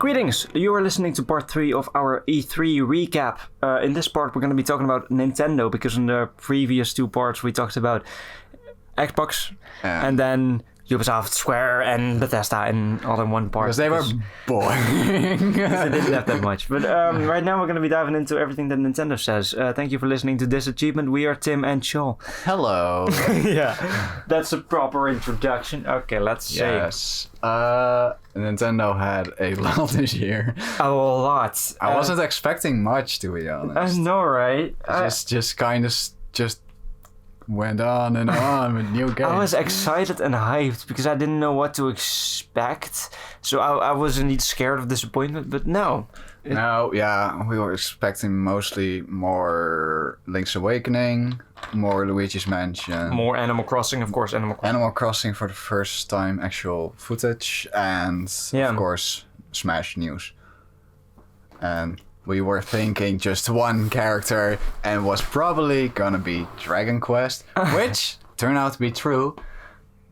Greetings! You are listening to part 3 of our E3 recap. In this part we're going to be talking about Nintendo, because in the previous 2 parts we talked about Xbox, and then Ubisoft, Square, and Bethesda in all in one part. Because they were boring. They didn't have that much. But right now we're going to be diving into everything that Nintendo says. Thank you for listening to Disachievement. We are Tim and Chall. Hello. Yeah, that's a proper introduction. Okay, let's see. Yes. Nintendo had a lot this year. A lot. I wasn't expecting much, to be honest. I know, right? Just kind of went on and on with new games. I was excited and hyped because I didn't know what to expect. So I was indeed scared of disappointment, but no. No, yeah, we were expecting mostly more Link's Awakening, more Luigi's Mansion. More Animal Crossing, of course. Animal Crossing for the first time, actual footage, and of course, Smash news. And we were thinking just one character, and was probably gonna be Dragon Quest, which turned out to be true,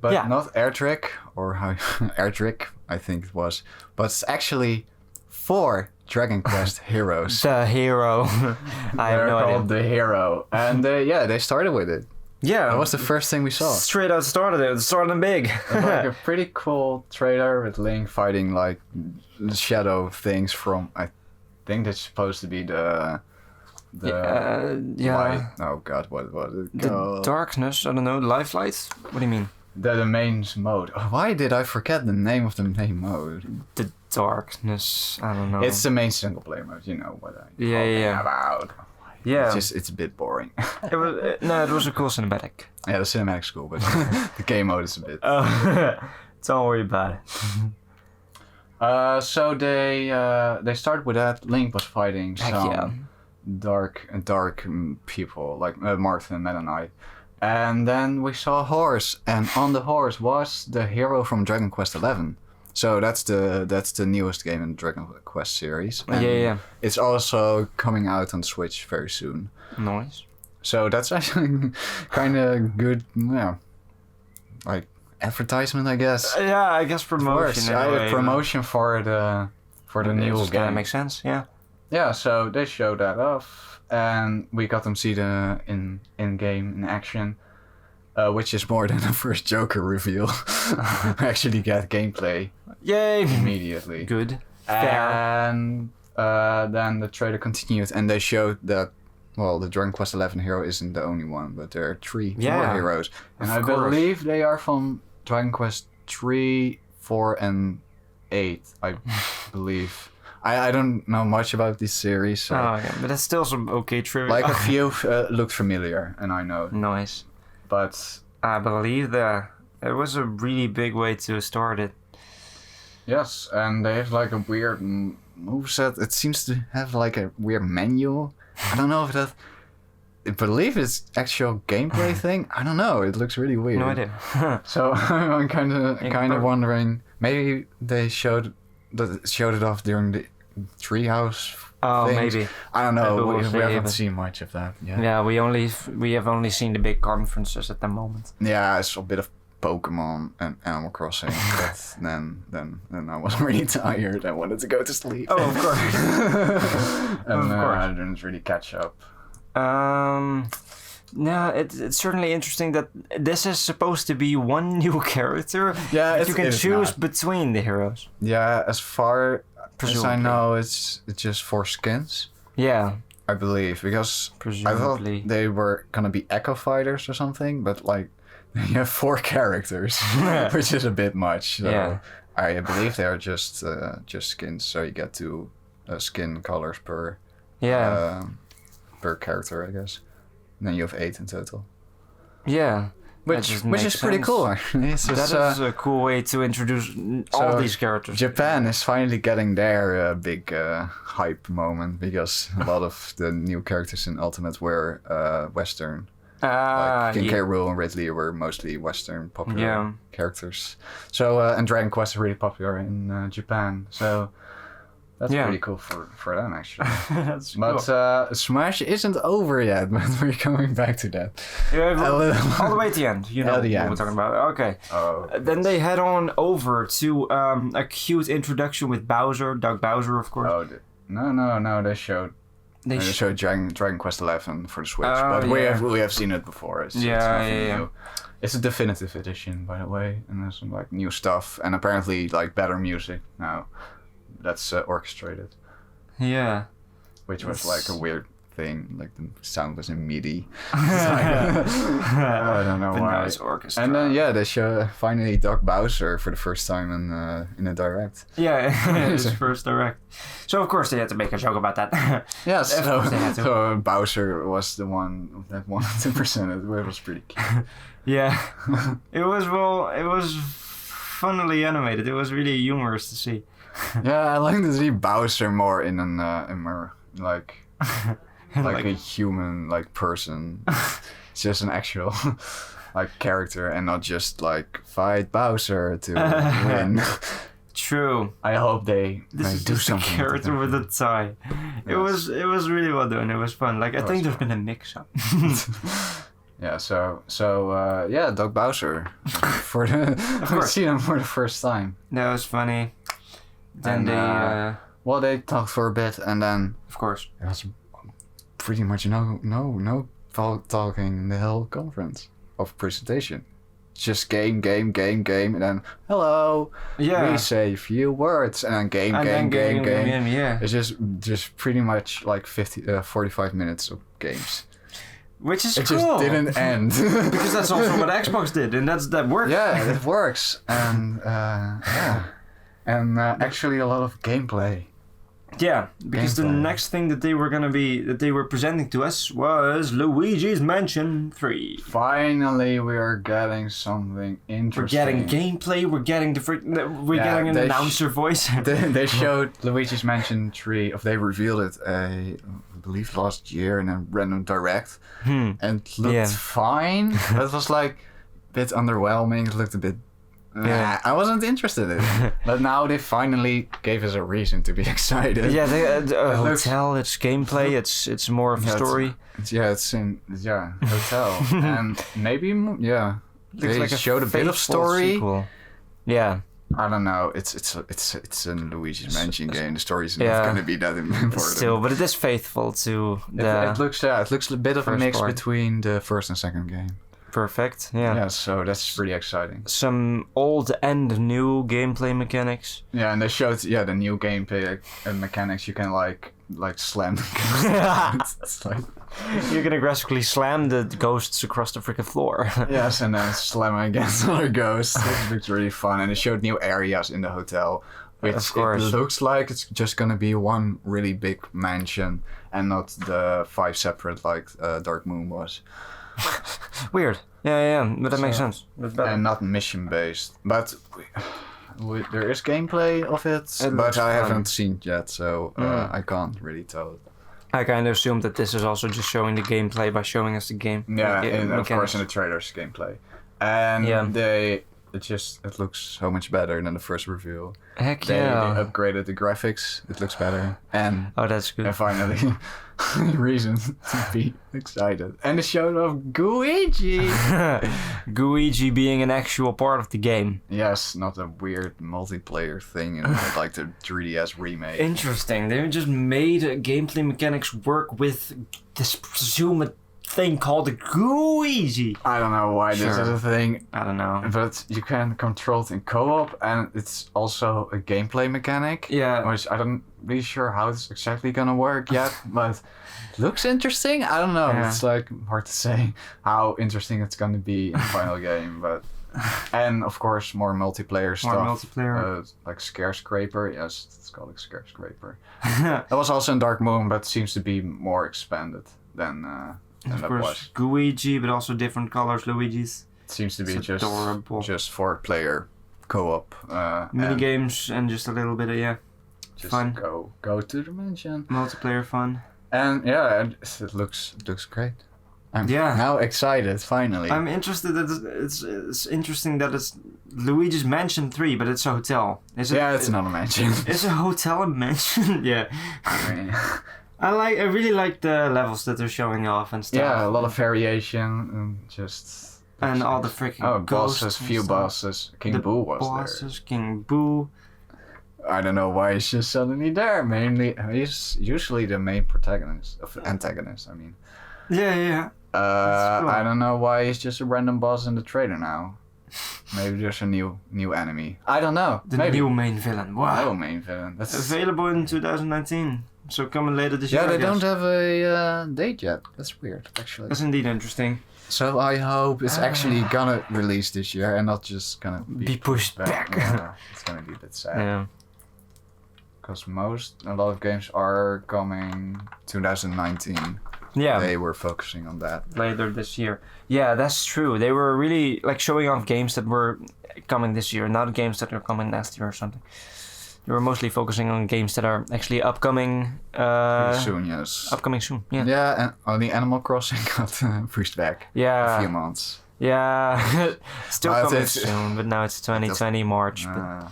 but not Erdrick, or how Erdrick, I think it was, but it's actually 4 Dragon Quest heroes. The hero. I have no idea. They're called the hero, and they started with it. Yeah, that was the first thing we saw. Straight out started it. Started them big. Like a pretty cool trailer with Link fighting like shadow things from. I think that's supposed to be the light. Oh god, what was it called? The darkness. I don't know. Light. What do you mean? The main mode. Why did I forget the name of the main mode? The darkness. I don't know. It's the main single player mode. You know what I'm talking about. Yeah. It's a bit boring. It was a cool cinematic. Yeah, the cinematic's cool, but the game mode is a bit. Don't worry about it. So they started with that. Link was fighting some dark people like Martha and Meta Knight, and then we saw a horse, and on the horse was the hero from Dragon Quest XI. So that's the newest game in the Dragon Quest series. And it's also coming out on Switch very soon. Nice. So that's actually kind of good, like advertisement, I guess. Yeah, I guess promotion. Promotion for the new game. Kind of makes sense. Yeah. Yeah. So they showed that off, and we got them see the in game in action. Which is more than the first Joker reveal. We actually get gameplay. Yay! Immediately. Good. Fair. And then the trailer continued, and they showed that, well, the Dragon Quest XI hero isn't the only one, but there are 3 more heroes. And I believe they are from Dragon Quest 3, 4, and 8, I believe. I don't know much about this series. So but that's still some okay trivia. Like a few looked familiar, and I know. Nice. But I believe that it was a really big way to start it. Yes, and they have like a weird moveset. It seems to have like a weird menu. I don't know if that. I believe it's actual gameplay thing. I don't know. It looks really weird. No idea. So I'm kind of wondering. Maybe they showed it off during the Treehouse. Oh, things. maybe. I don't know. We haven't seen much of that yet. Yeah, we have only seen the big conferences at the moment. Yeah, it's a bit of Pokemon and Animal Crossing, but then I was really tired. I wanted to go to sleep. Oh, of course. And I didn't really catch up. No, it's certainly interesting that this is supposed to be one new character. Yeah, you can choose between the heroes. Yeah, as far as I know, it's just 4 skins. Yeah, I believe, because I thought they were gonna be Echo Fighters or something, but like you have 4 characters, which is a bit much. So I believe they are just skins, so you get 2 skin colors per character, I guess. And then you have 8 in total. Yeah. Which is pretty cool, actually. That is a cool way to introduce all these characters. Japan is finally getting their big hype moment, because a lot of the new characters in Ultimate were Western. Like King K. Rool and Ridley were mostly Western popular characters. So and Dragon Quest is really popular in Japan. So That's pretty cool for them, actually. That's but cool. Smash isn't over yet, but we're coming back to that. Yeah, all the way at the end. You know what we're talking about. Okay. Oh, then they head on over to a cute introduction with Bowser, Doug Bowser, of course. Oh, no. They showed Dragon Quest XI for the Switch, but we have seen it before. It's nothing new. It's a definitive edition, by the way, and there's some like new stuff and apparently like better music now. That's orchestrated. Yeah. Which was like a weird thing, like the sound was in MIDI. I don't know why. Nice orchestra. And then they show finally Doug Bowser for the first time in a direct. Yeah, his first direct. So of course they had to make a joke about that. Yes, so Bowser was the one that 100%. It was pretty cute. Yeah, it was funnily animated. It was really humorous to see. Yeah, I like to see Bowser more in more like a human person. It's just an actual like character and not just like fight Bowser to win. True. I hope they do something. A character with a tie. Yes. It was really well done. It was fun. Like I think there's been a mix-up. Yeah. So Doug Bowser for the see him for the first time. That was funny. Then they talked for a bit, and then of course it was pretty much no talking in the whole conference of presentation. Just game, and then hello. Yeah. We say a few words, and then game. Yeah. It's just pretty much like 45 minutes of games. Which is cool. It just didn't end. Because that's also what Xbox did, and that works. Yeah, it works, and and actually a lot of gameplay. Yeah, because the next thing that they were presenting to us was Luigi's Mansion 3. Finally, we are getting something interesting. We're getting gameplay. We're getting getting an announcer voice. They showed Luigi's Mansion 3. They revealed it, I believe, last year in a random direct, and it looked fine. But it was like a bit underwhelming. It looked a bit. Yeah, I wasn't interested in it. But now they finally gave us a reason to be excited. Yeah, hotel, it's gameplay, it's more of a story. It's in hotel. And maybe, they like showed a bit of story. Sequel. Yeah. I don't know. It's a Luigi's Mansion game. The story's not going to be that important. Still, but it is faithful to the it looks a bit of a mix between the first and second game. Perfect, yeah. Yeah, so that's pretty exciting. Some old and new gameplay mechanics. Yeah, and they showed the new gameplay mechanics. You can like slam. It's like you can aggressively slam the ghosts across the freaking floor. Yes, and then slam against other ghosts. It looks really fun, and they showed new areas in the hotel, which it looks like it's just gonna be one really big mansion and not the 5 separate like Dark Moon was. Weird. Yeah, but that makes sense. And not mission based, but there is gameplay of it, but I haven't seen it yet, so I can't really tell. I kind of assumed that this is also just showing the gameplay by showing us the game. Yeah, and of course in the trailers gameplay, and it looks so much better than the first reveal. Heck they yeah! They upgraded the graphics. It looks better, and that's good. And finally, reason to be excited. And the show of Gooigi. Gooigi being an actual part of the game. Yes, not a weird multiplayer thing in like the 3DS remake. Interesting. They just made gameplay mechanics work with this presumed thing called the Gooigi. I don't know why this is a thing. I don't know. But you can control it in co-op, and it's also a gameplay mechanic. Yeah. Which I don't really sure how it's exactly gonna work yet, but it looks interesting. I don't know. Yeah. It's like hard to say how interesting it's gonna be in the final game, but. And of course, more multiplayer stuff. More multiplayer. Like Scarecraper. Yes, it's called like Scarecraper. That was also in Dark Moon, but seems to be more expanded than of course, Gooigi, but also different colors Luigi's. It seems to be adorable. Just 4-player co-op. Mini games and just a little bit of just fun. Go to the mansion. Multiplayer fun. And it looks great. I'm now excited finally. I'm interested that it's interesting that it's Luigi's Mansion 3, but it's a hotel. It's not a mansion. It's a hotel and mansion. Yeah. I really like the levels that they're showing off and stuff. Yeah, a lot of variation and just. And all the freaking bosses, few bosses. King Boo was there. King Boo. I don't know why he's just suddenly there. Mainly, he's usually the main antagonist. I mean. Yeah. Cool. I don't know why he's just a random boss in the trailer now. Maybe there's a new enemy. I don't know. New main villain. Wow. No main villain. That's available in 2019. So coming later this year. Yeah, they don't have a date yet. That's weird, actually. That's indeed interesting. So I hope it's actually gonna release this year and not just gonna be pushed back. Yeah, it's gonna be a bit sad. Yeah. Because a lot of games are coming 2019. Yeah. They were focusing on that. Later this year. Yeah, that's true. They were really showing off games that were coming this year, not games that are coming next year or something. They were mostly focusing on games that are actually upcoming. Soon, yes. Upcoming soon, yeah. Yeah, and only Animal Crossing got pushed back. Yeah. A few months. Yeah. Still coming soon, but now it's 2020 March. But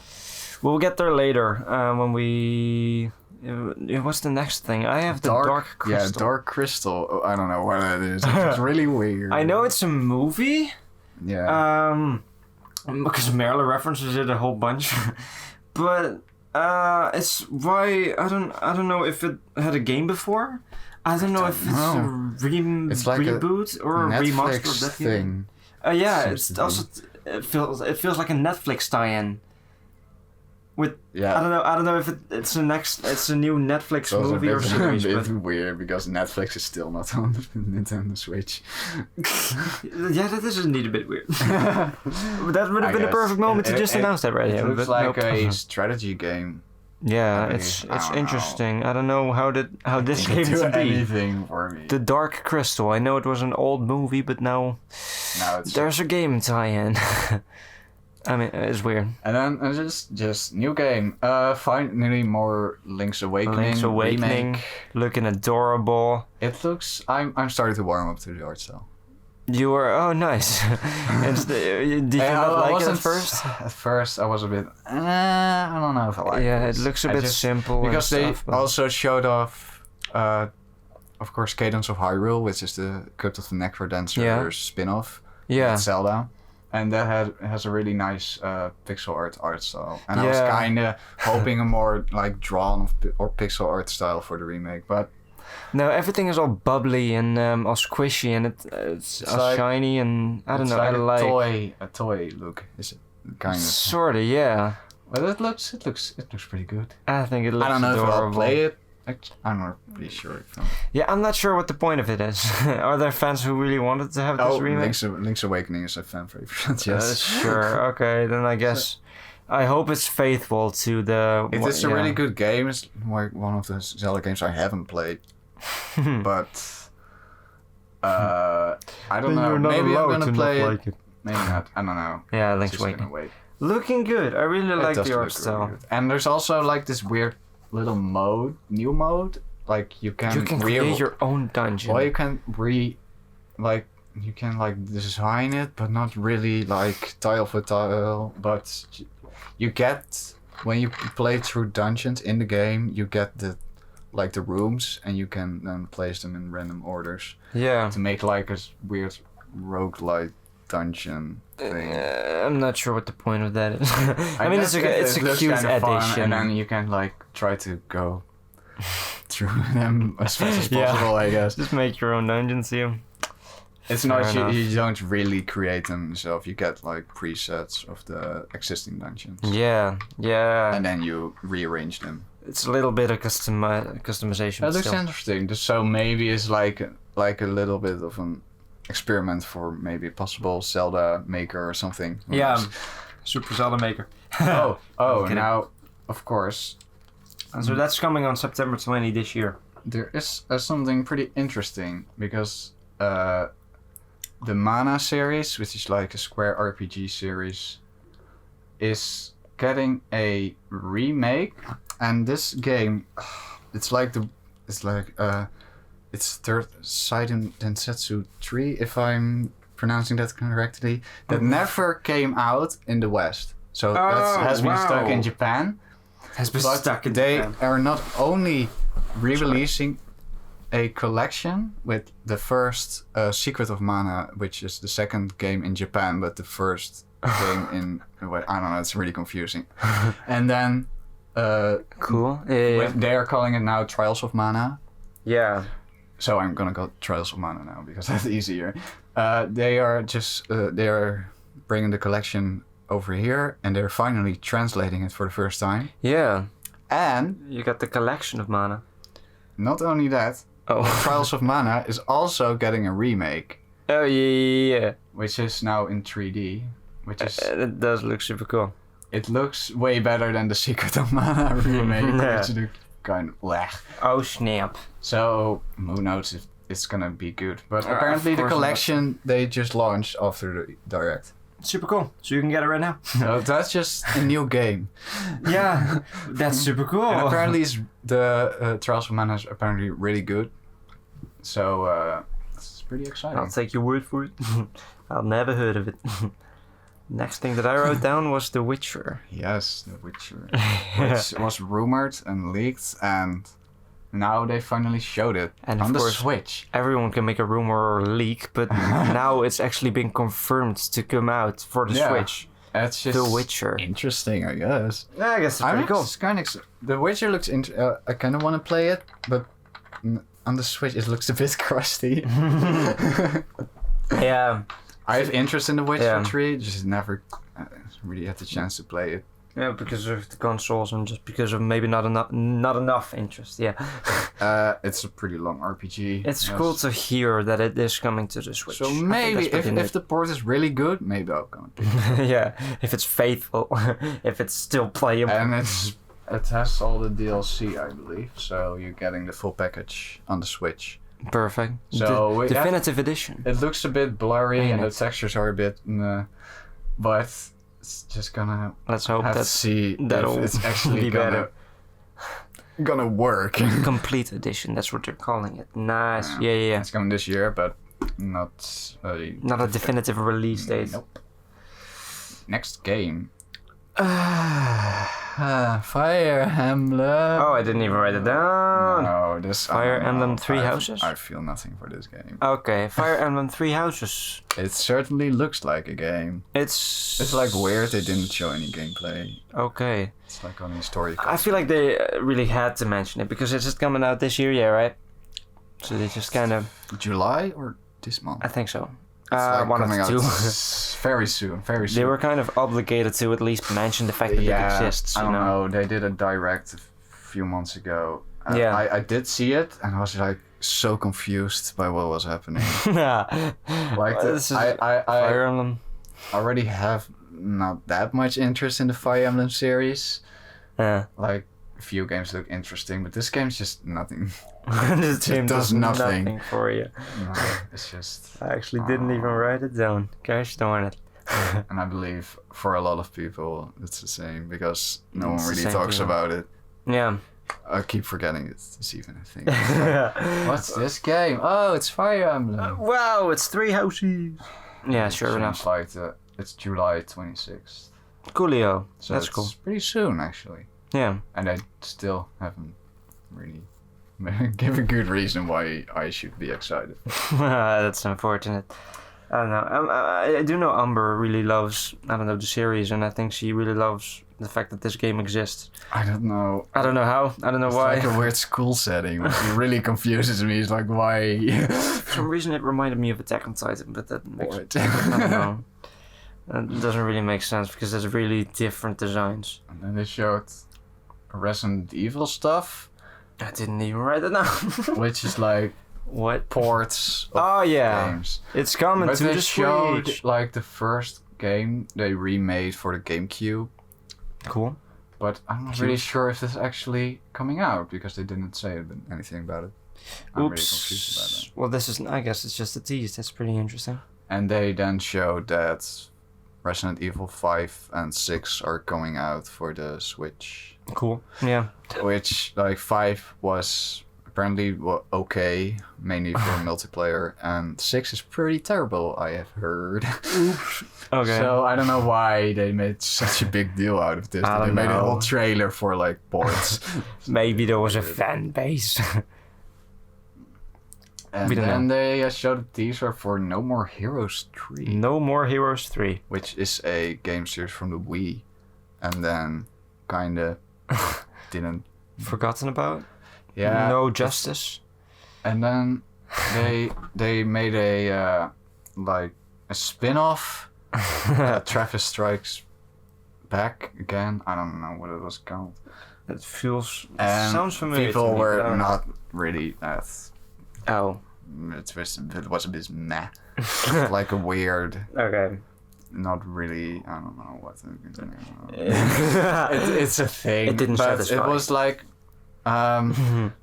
we'll get there later when we... What's the next thing? I have the Dark Crystal. Yeah, Dark Crystal. Oh, I don't know what that is. It's really weird. I know it's a movie. Yeah. Because Merle references it a whole bunch. But it's why I don't know if it had a game before. I don't know if it's a reboot or a remaster of that thing. Yeah, it's also it feels like a Netflix tie-in. I don't know if it's a new Netflix movie or series. It's a bit weird because Netflix is still not on the Nintendo Switch. Yeah, that is indeed a bit weird. That would have been a perfect moment to just announce that right here. It looks like a strategy game. Yeah, it's interesting. I don't know how this game to be. Anything for me. The Dark Crystal. I know it was an old movie, but now there's a game tie-in. I mean, it's weird. And then just new game. Finally more Link's Awakening. Remake. Looking adorable. It looks. I'm starting to warm up to the art style. You were nice. Did you not like it at first? At first, I was a bit. I don't know if I like it. Yeah, it looks a bit simple. Because they also showed off, of course, Cadence of Hyrule, which is the Crypt of the Necrodancer spin-off. Yeah. With Zelda. And that has a really nice pixel art style. And I was kind of hoping a more drawn or pixel art style for the remake, but. No, everything is all bubbly and all squishy, and it's all shiny, and I don't know. Like a toy look, is it? Kind of. Sorta, yeah. Well, it looks pretty good. I think it looks adorable. I don't know if I'll play it. I'm not really sure. Yeah, I'm not sure what the point of it is. Are there fans who really wanted to have this remake? Link's Awakening is a fan favorite. Yes. Sure. Okay, then I guess. I hope it's faithful to the. It's a really good game. It's one of the Zelda games I haven't played. But I don't know. Maybe I'm gonna play it. Maybe not. I don't know. Yeah, Link's Awakening. Looking good. I really like the art style. Really and there's also this weird little new mode. You can create your own dungeon. Well, you can you can design it, but not really tile for tile. But you get when you play through dungeons in the game, you get the rooms, and you can then place them in random orders. Yeah. To make a weird roguelike dungeon thing. I'm not sure what the point of that is. I mean, it's a cute addition. And then you can try to go through them as fast as possible, I guess. Just make your own dungeons, yeah. It's not you don't really create them yourself. You get presets of the existing dungeons. Yeah. And then you rearrange them. It's a little bit of customization. That looks interesting. So maybe it's like a little bit of an experiment for maybe a possible Zelda maker or something. Yeah, Super Zelda Maker. Now, of course. So that's coming on September 20 this year. There is something pretty interesting because the Mana series, which is a Square RPG series, is getting a remake. And this game, it's third Side Densetsu 3, if I'm pronouncing that correctly, that never came out in the West. So that has been stuck in Japan. They are not only re-releasing a collection with the first Secret of Mana, which is the second game in Japan, but the first game in... I don't know, it's really confusing. And then... cool. They are calling it now Trials of Mana. Yeah. So I'm gonna go Trials of Mana now, because that's easier. They are just... they are bringing the collection over here, and they're finally translating it for the first time. Yeah. And... you got the collection of Mana. Not only that... Trials of Mana is also getting a remake. Oh, yeah. Which is now in 3D. Which is... it does look super cool. It looks way better than the Secret of Mana remake, which looks kind of blech. Oh, snap. So, who knows if it's gonna be good. But apparently the collection they just launched after the Direct. Super cool. So you can get it right now. So that's just a new game. Yeah, that's super cool. And apparently the Trials of Mana is apparently really good. So it's pretty exciting. I'll take your word for it. I've never heard of it. Next thing that I wrote down was The Witcher. Yes, The Witcher. Which was rumored and leaked, and now they finally showed it and on the Switch. Everyone can make a rumor or leak, but now it's actually been confirmed to come out for the Switch. It's just The Witcher. Interesting, I guess. Yeah, I guess it's pretty cool. Kind of, The Witcher looks I kind of want to play it, but on the Switch it looks a bit crusty. Yeah. I have interest in The Witcher 3, just never really had the chance to play it. Yeah, because of the consoles and just because of maybe not enough interest. Yeah. It's a pretty long RPG. It's cool to hear that it is coming to the Switch. So maybe if the port is really good, maybe I'll come. Yeah, if it's faithful, if it's still playable. And it has all the DLC, I believe. So you're getting the full package on the Switch. Perfect. So definitive edition. It looks a bit blurry and the textures are a bit, but it's just gonna. Let's hope have to see if it's actually gonna work. Complete edition. That's what they're calling it. Nice. Yeah. It's coming this year, but not a definitive release date. Nope. Next game. Fire Emblem. Oh, I didn't even write it down. No, this Fire Emblem Three Houses. I feel nothing for this game. Okay, Fire Emblem Three Houses. It certainly looks like a game. It's like weird they didn't show any gameplay. Okay. It's like only story. I feel like they really had to mention it because it's just coming out this year, right? So they just kind of. July or this month? I think so. Like one of the two. Very soon. They were kind of obligated to at least mention the fact that it exists. I don't know. They did a direct a few months ago. I did see it and I was like so confused by what was happening. Like Fire Emblem. I already have not that much interest in the Fire Emblem series. Yeah. Like a few games look interesting, but this game's just nothing. It does nothing for you. No, it's just. I actually didn't even write it down. Gosh darn it. And I believe for a lot of people it's the same because no one really talks about it. Yeah. I keep forgetting it's even a thing. What's this game? Oh, it's Fire Emblem. Wow, it's Three Houses. Yeah, sure enough. Like it's July 26th. Coolio. So that's cool. Pretty soon, actually. Yeah. And I still haven't really given a good reason why I should be excited. That's unfortunate. I don't know. I do know Amber really loves, the series, and I think she really loves the fact that this game exists. I don't know. I don't know how. I don't know why. It's like a weird school setting, which really confuses me. It's like, why? For some reason, it reminded me of Attack on Titan, but that makes... I don't know. It doesn't really make sense because there's really different designs. And then they showed Resident Evil stuff. I didn't even write it down. Which is like... What? Ports of games. It's coming to the showed Switch. Like the first game they remade for the GameCube. Cool. But I'm not really sure if this is actually coming out because they didn't say anything about it. I'm really confused about that. Well, this is, I guess it's just a tease. That's pretty interesting. And they then showed that Resident Evil 5 and 6 are going out for the Switch. Cool. Yeah. Which, like, 5 was apparently okay, mainly for multiplayer, and 6 is pretty terrible, I have heard. Oops. Okay. So I don't know why they made such a big deal out of this. They made a whole trailer for like ports. Maybe there was a fan base. And then they showed a teaser for No More Heroes 3. No More Heroes 3. Which is a game series from the Wii. And then kinda didn't... Forgotten about? Yeah. No justice? And then they made a spin-off. Travis Strikes Back again. I don't know what it was called. It sounds familiar. People were not really as... Oh. It was a bit meh. Like a weird... Okay. Not really... I don't know what... it's a thing. It didn't satisfy. It was like...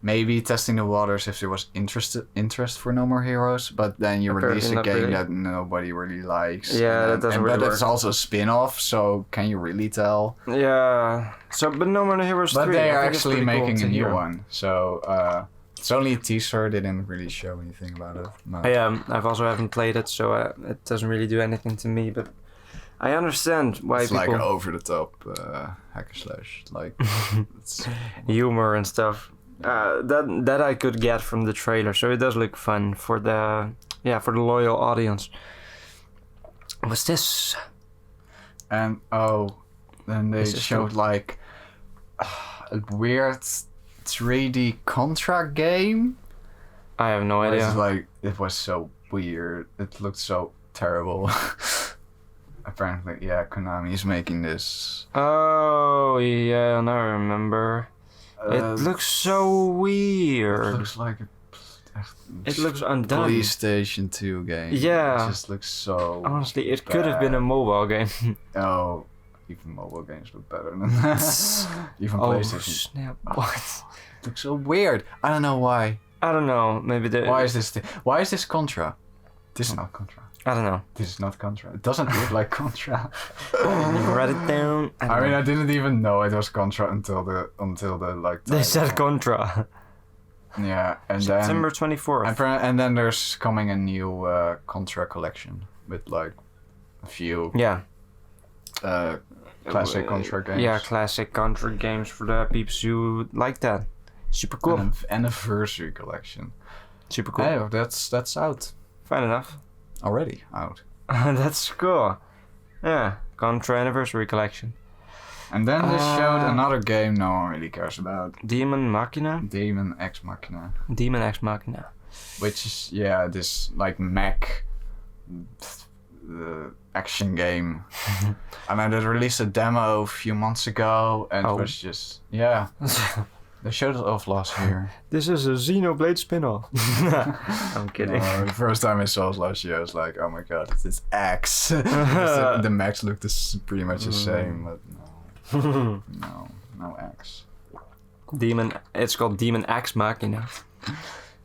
maybe testing the waters if there was interest for No More Heroes, but then you release a game that nobody really likes. Yeah, that doesn't really work. But it's also a spin-off, so can you really tell? Yeah. So, but No More Heroes 3. But they are actually making a new one, so it's only a teaser. They didn't really show anything about it. No. Yeah, I've also haven't played it, so it doesn't really do anything to me. But I understand why it's people... like over the top hack and slash, like it's humor and stuff. That I could get from the trailer, so it does look fun for the loyal audience. What's this? And then they showed like a weird 3D Contra game. I have no idea. It's like it was so weird. It looked so terrible. Apparently, yeah, Konami is making this. Oh, yeah, now I remember. It looks so weird. It looks like it looks undone. PlayStation 2 game. Yeah. It just looks so honestly, it bad. could have been a mobile game. Oh, even mobile games look better than that. Even PlayStation. Oh, snap. What? It looks so weird. I don't know why. I don't know. Maybe Why is this Contra? This is not Contra. I don't know. This is not Contra. It doesn't look like Contra. You write it down. I mean, I didn't even know it was Contra until the like. They said Contra. Yeah, and September 24th. And then there's coming a new Contra collection with like a few. Yeah. Classic Contra games. Yeah, classic Contra games for the people who like that. Super cool. An anniversary collection. Super cool. Hey, that's out. Fine enough. Already out. That's cool. Yeah, Contra Anniversary Collection. And then they showed another game no one really cares about. Demon Machina? Demon X Machina. Demon X Machina. Which is, yeah, this like mech action game. And then they released a demo a few months ago and it was just, yeah. They showed it off last year. This is a Xenoblade spin-off. I'm kidding. No, the first time I saw it last year, I was like, oh my god, it's X. The mechs look pretty much the same, but no X. It's called Demon X Machina.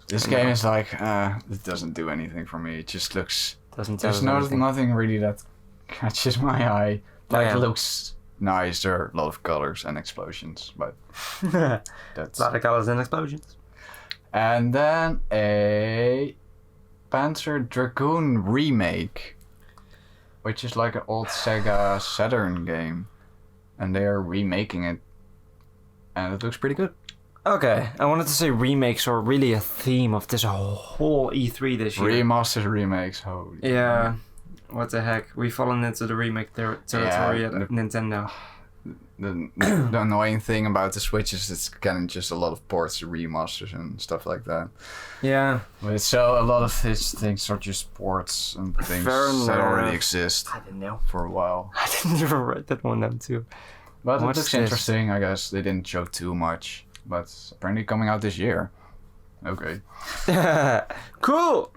This game is like, it doesn't do anything for me. It just looks... There's nothing really that catches my eye. It looks... nice, there are a lot of colors and explosions, but that's... A lot of colors and explosions. And then a Panzer Dragoon remake, which is like an old Sega Saturn game, and they are remaking it, and it looks pretty good. Okay, I wanted to say remakes are really a theme of this whole E3 this year. Remasters, remakes, holy... Yeah. What the heck? We've fallen into the remake territory at Nintendo. The annoying thing about the Switch is it's getting just a lot of ports, remasters and stuff like that. Yeah. So a lot of these things are just ports and things that already exist. I didn't know. For a while. I didn't even write that one down too. But it looks interesting, I guess. They didn't show too much. But apparently coming out this year. Okay. Cool!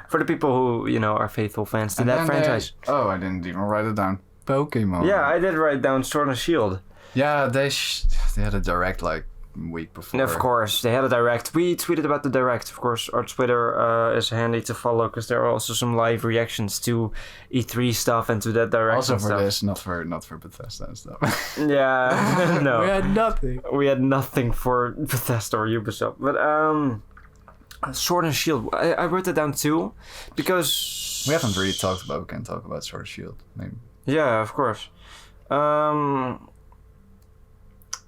For the people who, are faithful fans to that franchise. I didn't even write it down. Pokemon. Yeah, I did write down Sword and Shield. Yeah, they had a direct like week before. Of course, they had a direct. We tweeted about the direct. Of course, our Twitter is handy to follow because there are also some live reactions to E3 stuff and to that direct. Also for stuff. this, not for Bethesda and stuff. Yeah, no. We had nothing. We had nothing for Bethesda or Ubisoft. But Sword and Shield, I wrote that down too, because we haven't really talked about. We can talk about Sword and Shield, maybe. Yeah, of course.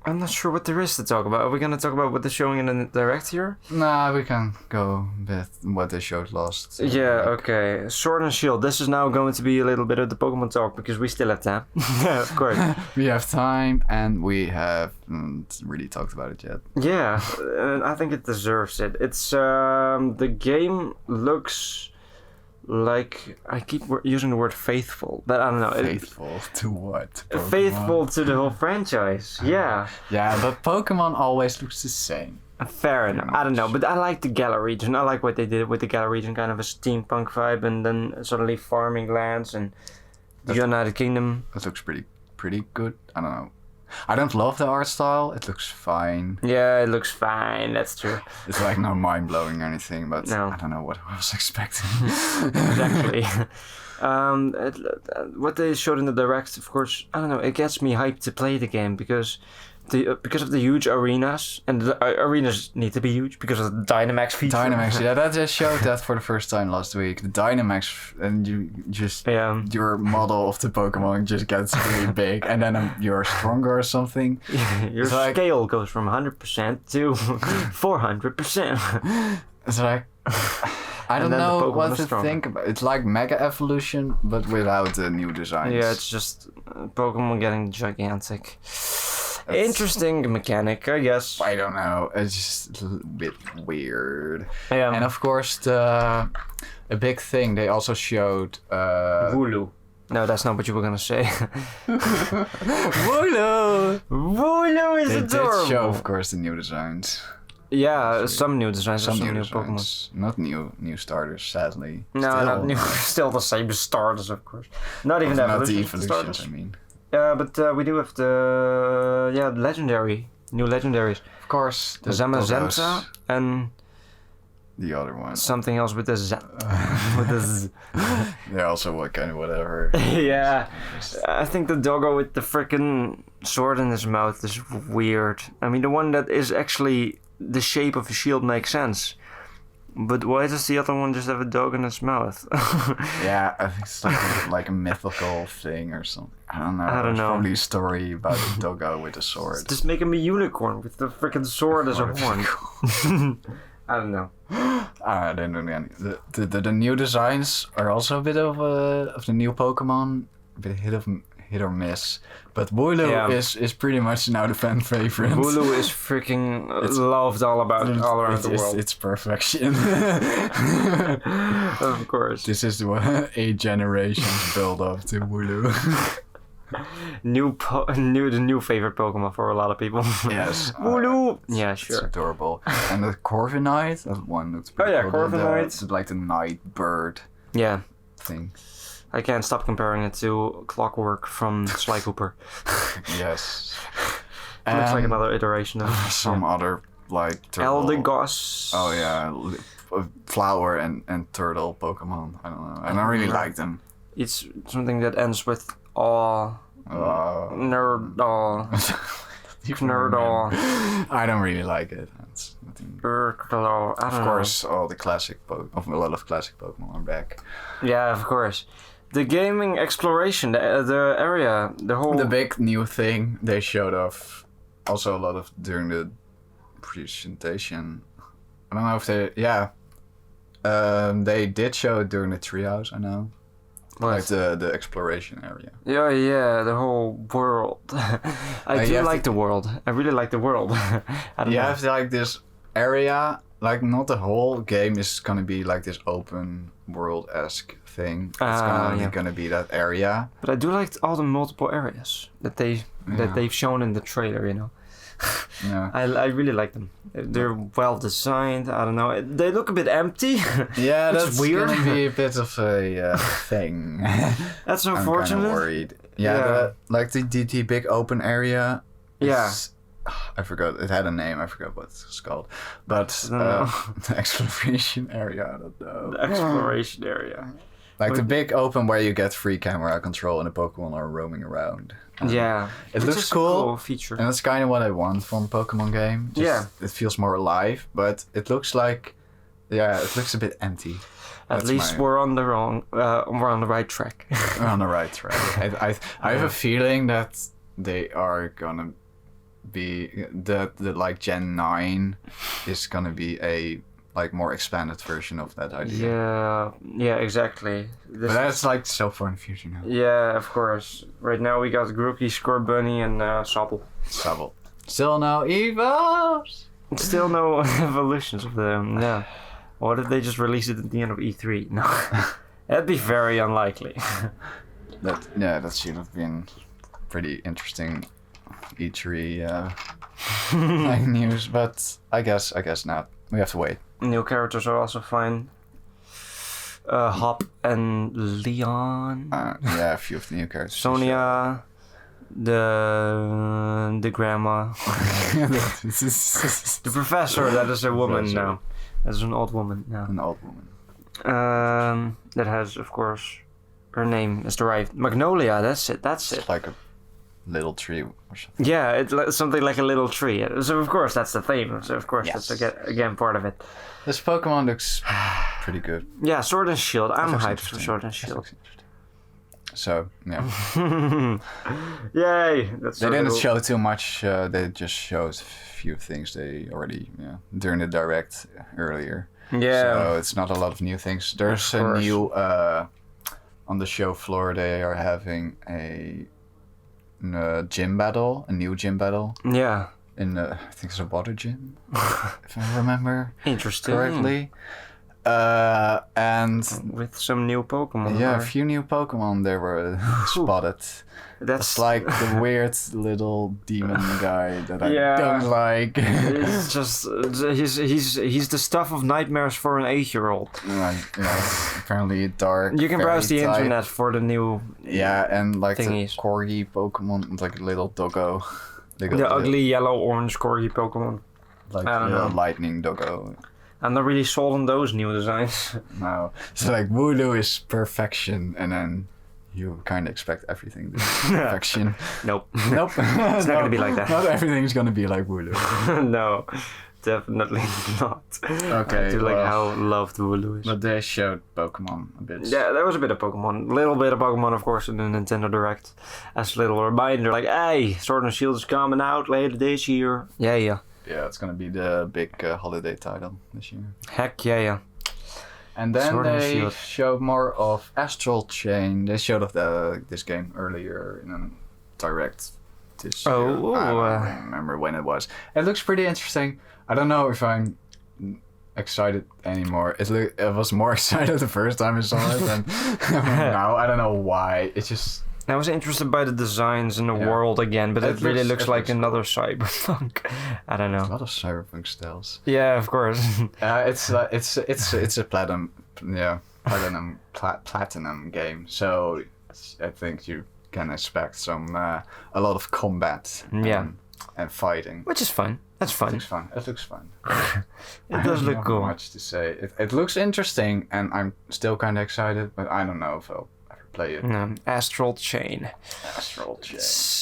I'm not sure what there is to talk about. Are we going to talk about what they're showing in the direct here? Nah, we can go with what they showed last. Yeah, okay. Sword and Shield. This is now going to be a little bit of the Pokemon talk because we still have time. Yeah, of course. We have time and we haven't really talked about it yet. Yeah, and I think it deserves it. It's the game looks like, I keep using the word faithful, but I don't know. Faithful to what? Pokemon? Faithful to the whole franchise, yeah. Yeah, but Pokemon always looks the same. Fair enough. I don't know, but I like the Galar region. I like what they did with the Galar region, kind of a steampunk vibe, and then suddenly farming lands and the United Kingdom. That looks pretty good. I don't know. I don't love the art style. It looks fine. Yeah, it looks fine. That's true. It's like no mind blowing or anything, but no. I don't know what I was expecting. Exactly. What they showed in the direct, of course, I don't know. It gets me hyped to play the game because of the huge arenas, and the arenas need to be huge because of the Dynamax feature. Dynamax, yeah, that just showed that for the first time last week. The Dynamax, and you just your model of the Pokemon just gets really big, and then you're stronger or something. Your scale goes from 100% to 400%. It's like I don't know what to think about. It's like Mega Evolution, but without the new designs. Yeah, it's just Pokemon getting gigantic. Interesting mechanic, I guess. I don't know. It's just a bit weird. Yeah. And of course, a big thing they also showed. Wooloo. No, that's not what you were gonna say. Wooloo. Wooloo is adorable. They did show, of course, the new designs. Yeah, some new designs, some new Pokemon. Not new starters, sadly. No, not new. Still the same starters, of course. Not even not the evolutions, starters. I mean. But we do have the new legendaries. Of course, the Zamazenta and the other one. Something else with the Z. With the Z. They're also what kind of whatever. Yeah, I think the doggo with the freaking sword in his mouth is weird. I mean, the one that is actually the shape of a shield makes sense. But why does the other one just have a dog in its mouth? Yeah, I think it's like a mythical thing or something. I don't know. There's probably a story about a doggo with a sword. Just make him a unicorn with the freaking sword as a horn. I don't know. I don't know any. The new designs are also a bit of the new Pokemon, a bit hit or miss. But Wooloo is pretty much now the fan favorite. Wooloo is freaking loved all around the world. It's perfection. Of course. This is what 8 generations build up to Wooloo. The new favorite Pokemon for a lot of people. Yes. Wooloo! Yeah, sure. It's adorable. And the Corviknight, that one looks pretty cool. Corviknight. It's like the night bird thing. I can't stop comparing it to Clockwork from Sly Cooper. Yes. It looks like another iteration of some other like turtle. Eldegoss. Oh yeah, flower and turtle Pokemon. I don't know. I don't really like them. It's something that ends with aw. Nerd aw. Nerd aw. I don't really like it. It's nothing. Of course, all the a lot of classic Pokemon are back. Yeah, of course. The gaming exploration, the area, the big new thing they showed off. Also a lot of during the presentation. I don't know if they did show it during the treehouse. I know. What? Like the exploration area. Yeah, the whole world. I do like the world. I really like the world. You have like this area, like not the whole game is gonna be like this open world-esque thing. It's gonna be that area. But I do like all the multiple areas that they've shown in the trailer, you know. Yeah. I really like them. They're well designed. I don't know. They look a bit empty. Yeah, that's weird. Gonna be a bit of a thing. That's unfortunate. I'm kind of worried. Yeah, like the big open area. Yeah. I forgot. It had a name. I forgot what it's called. But the exploration area. I don't know. The exploration area. Like the big open where you get free camera control and the Pokemon are roaming around. It looks cool. A cool feature. And that's kind of what I want from a Pokemon game. It feels more alive, but it looks like, it looks a bit empty. At least we're on the right track. We're on the right track. I have a feeling that they are gonna be the like Gen 9 is gonna be a like more expanded version of that idea. Yeah, exactly. But that's like so far in the future now. Yeah, of course. Right now we got Grookey, Scorbunny, and Sobble. Still no evos. Still no evolutions of them. Yeah. What if they just release it at the end of E3? No, that'd be very unlikely. That should have been pretty interesting E3 like news, but I guess not. We have to wait. New characters are also fine. Hop and Leon. A few of the new characters. Sonia, the grandma, the professor. That is a woman now. That's an old woman now. An old woman. That has, of course, her name is derived. Magnolia. That's it. It's like a little tree or something. Yeah, it's something like a little tree. So of course that's the theme. So of course that's again part of it. This Pokemon looks pretty good. Yeah, Sword and Shield. I'm hyped for Sword and Shield. So yeah. Yay! They didn't show too much. They just showed a few things they already during the direct earlier. Yeah. So it's not a lot of new things. There's a new on the show floor. They are having a gym battle, a new gym battle. Yeah. In I think it's a water gym, if I remember correctly. And with some new Pokemon. Yeah, a few new Pokemon there were spotted. That's like the weird little demon guy that I don't like. It's just he's the stuff of nightmares for an 8-year-old. Right. Yeah. Apparently dark. You can browse the internet for the new. Yeah, and like thingies. the corgi Pokemon, like a little doggo. The ugly yellow-orange corgi Pokemon. Like a lightning doggo. I'm not really sold on those new designs. No. So like Wooloo is perfection, and then you kind of expect everything to be perfection. Nope. It's not going to be like that. Not everything's going to be like Wooloo. No, definitely not. Okay. I do like how loved Wooloo is. But they showed Pokemon a bit. Yeah, there was a bit of Pokemon. A little bit of Pokemon, of course, in the Nintendo Direct. As a little reminder, like, hey, Sword and Shield is coming out later this year. Yeah. Yeah, it's gonna be the big holiday title this year. Heck yeah. And then they showed more of Astral Chain. They showed off this game earlier in a direct this year. I don't remember when it was. It looks pretty interesting. I don't know if I'm excited anymore. I was more excited the first time I saw it than now. I don't know why. It's just... I was interested by the designs in the world again, but it really looks like another Cyberpunk. I don't know. A lot of Cyberpunk styles. Yeah, of course. It's a platinum game. So I think you can expect a lot of combat. And fighting. Which is fun. That's fun. It looks fun. It does look cool. Not much to say. It looks interesting, and I'm still kind of excited, but I don't know if I'll play it. Astral Chain.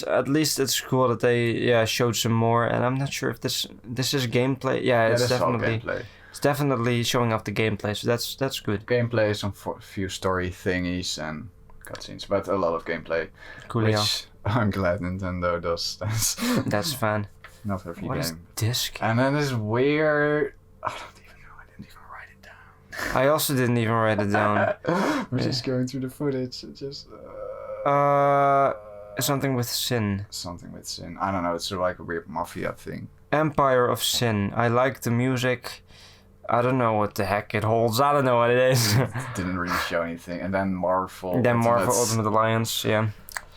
At least it's cool that they showed some more, and I'm not sure if this is gameplay. It's definitely gameplay. It's definitely showing off the gameplay, so that's good. Gameplay, some few story thingies and cutscenes, but a lot of gameplay. Cool. Which I'm glad Nintendo does. That's fun. Not every what game. Is this game? And then this weird. I don't even know. I didn't even write it down. I also didn't even write it down. We're just going through the footage. Just. Something with Sin. Something with Sin. I don't know. It's sort of like a weird mafia thing. Empire of Sin. I like the music. I don't know what the heck it holds. I don't know what it is. Didn't really show anything. And then Marvel. Marvel Ultimate Alliance. Yeah.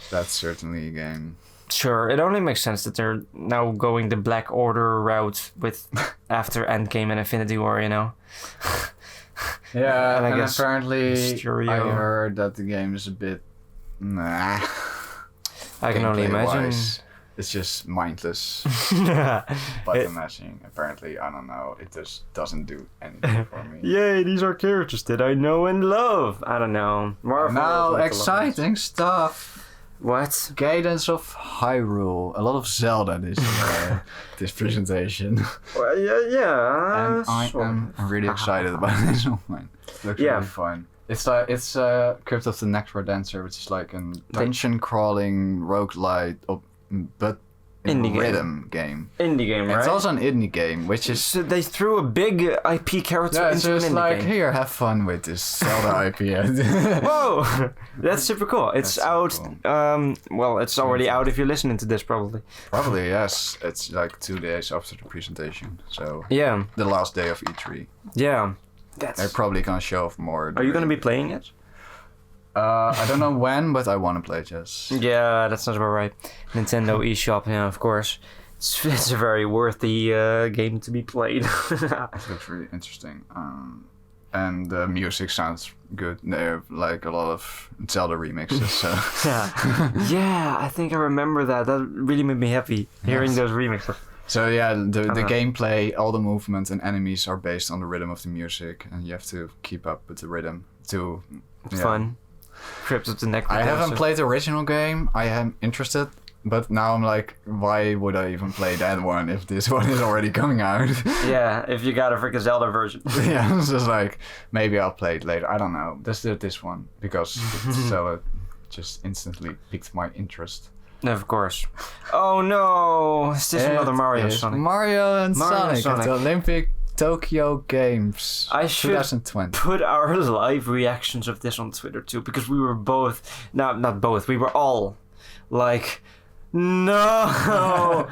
That's certainly a game. Sure, it only makes sense that they're now going the Black Order route with after Endgame and Infinity War, you know. Yeah, and I guess apparently Mysterio. I heard that the game is a bit I can only imagine. It's just mindless button mashing. Apparently, I don't know. It just doesn't do anything for me. Yay, these are characters that I know and love. I don't know. Now, exciting stuff. What? Guidance of Hyrule. A lot of Zelda this presentation. Well, yeah. And I am really excited about this one. It looks really fun. It's Crypt of the Necrodancer, which is like a dungeon crawling roguelite, but in rhythm game. Indie game, right? It's also an indie game, which is... So they threw a big IP character into an indie like, game. Here, have fun with this Zelda IP. Whoa! That's super cool. It's out... Cool. Well, it's already out if you're listening to this, probably. Probably, yes. It's like 2 days after the presentation. So, yeah. The last day of E3. Yeah. They're probably going to show off more. Are you going to be playing it? I don't know when, but I want to play it, yes. Yeah, that sounds about right. Nintendo eShop, yeah, of course. It's a very worthy game to be played. It looks really interesting. And the music sounds good. There are like a lot of Zelda remixes. So. Yeah, I think I remember that. That really made me happy, hearing those remixes. So yeah, the gameplay, all the movements and enemies are based on the rhythm of the music, and you have to keep up with the rhythm to... Fun. Crypt of the Necrodancer. I haven't played the original game. I am interested, but now I'm like, why would I even play that one if this one is already coming out? Yeah, if you got a freaking Zelda version. Yeah, it's just like, maybe I'll play it later. I don't know. Let's do this one, because Zelda just instantly piqued my interest. Of course. Oh no! Is this another Mario Sonic? Mario and Sonic at the Olympic Tokyo Games. I should 2020. Put our live reactions of this on Twitter too, because we were both, not both, we were all like, no,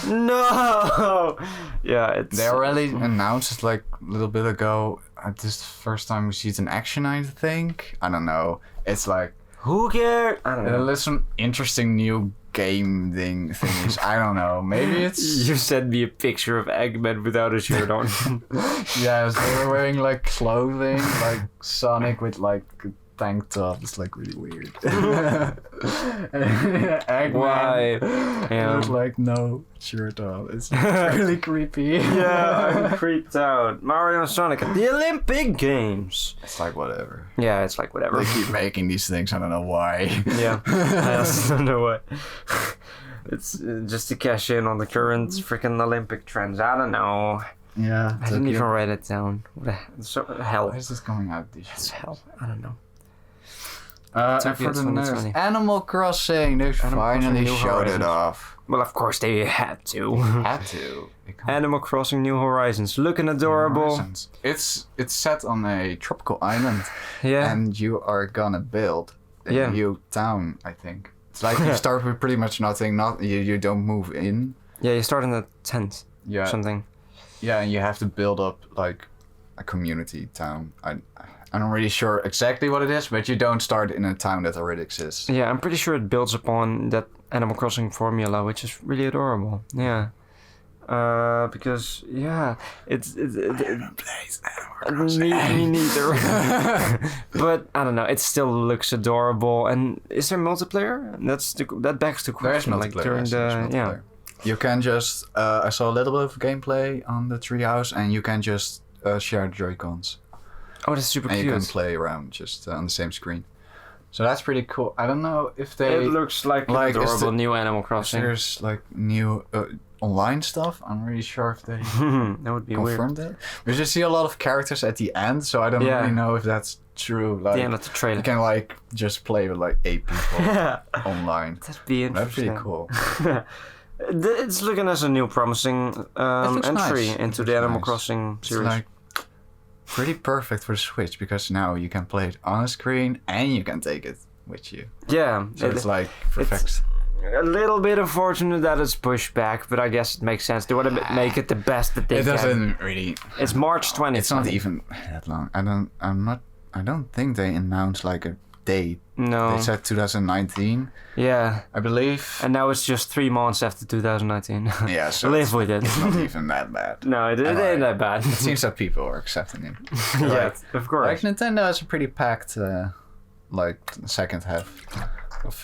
no. Yeah, they already announced it like a little bit ago. This is the first time we see it in action, I think. I don't know. It's like, who cares? I don't know. There's some interesting new game things. I don't know. Maybe it's... You sent me a picture of Eggman without a shirt on. Yes, they were wearing like clothing, like Sonic with like a tank top. It's like really weird. Eggman. Why? There's like no shirt on. It's really creepy. Yeah, I'm creeped out. Mario and Sonic at the Olympic Games. It's like whatever. Yeah, it's like whatever. They keep making these things. I don't know why. Yeah, I also don't know why. It's just to cash in on the current freaking Olympic trends. I don't know. Yeah. I didn't even write it down. So hell. Why is this going out this year? It's hell. I don't know. And for the news, Animal Crossing, they finally showed it off. Well, of course they had to. Had to. Animal Crossing New Horizons, looking adorable. It's set on a tropical island. Yeah. And you are gonna build a new town, I think. It's like you start with pretty much nothing. You don't move in. Yeah, you start in a tent. Yeah. Something. Yeah, and you have to build up like a community town. I'm not really sure exactly what it is, but you don't start in a town that already exists. Yeah, I'm pretty sure it builds upon that Animal Crossing formula, which is really adorable. Yeah. Because it plays Animal Crossing. Me neither. But I don't know, it still looks adorable. And is there multiplayer? That begs the question. There's multiplayer. You can just I saw a little bit of gameplay on the treehouse, and you can just share Joy-Cons. Oh, that's super cute. And you can play around just on the same screen. So that's pretty cool. I don't know if they... It looks like an adorable new Animal Crossing. There's like new online stuff. I'm really sure if they that would be confirmed weird. it. We just see a lot of characters at the end, so I don't really know if that's true. Like, the end of the trailer. You can like just play with like 8 people online. That'd be interesting. That'd be cool. It's looking as a new promising entry into the Animal Crossing series. It's like pretty perfect for the Switch, because now you can play it on a screen and you can take it with you. Yeah. So it's like perfect. It's a little bit unfortunate that it's pushed back, but I guess it makes sense. They want to make it the best that they can. It doesn't really... It's March 20th. It's not even that long. I don't think they announced like a date. No. They said 2019. Yeah. I believe. And now it's just 3 months after 2019. Yeah, so live with it. It's not even that bad. No, it ain't that bad. It seems that people are accepting it. Yeah, of course. Like Nintendo has a pretty packed like second half. of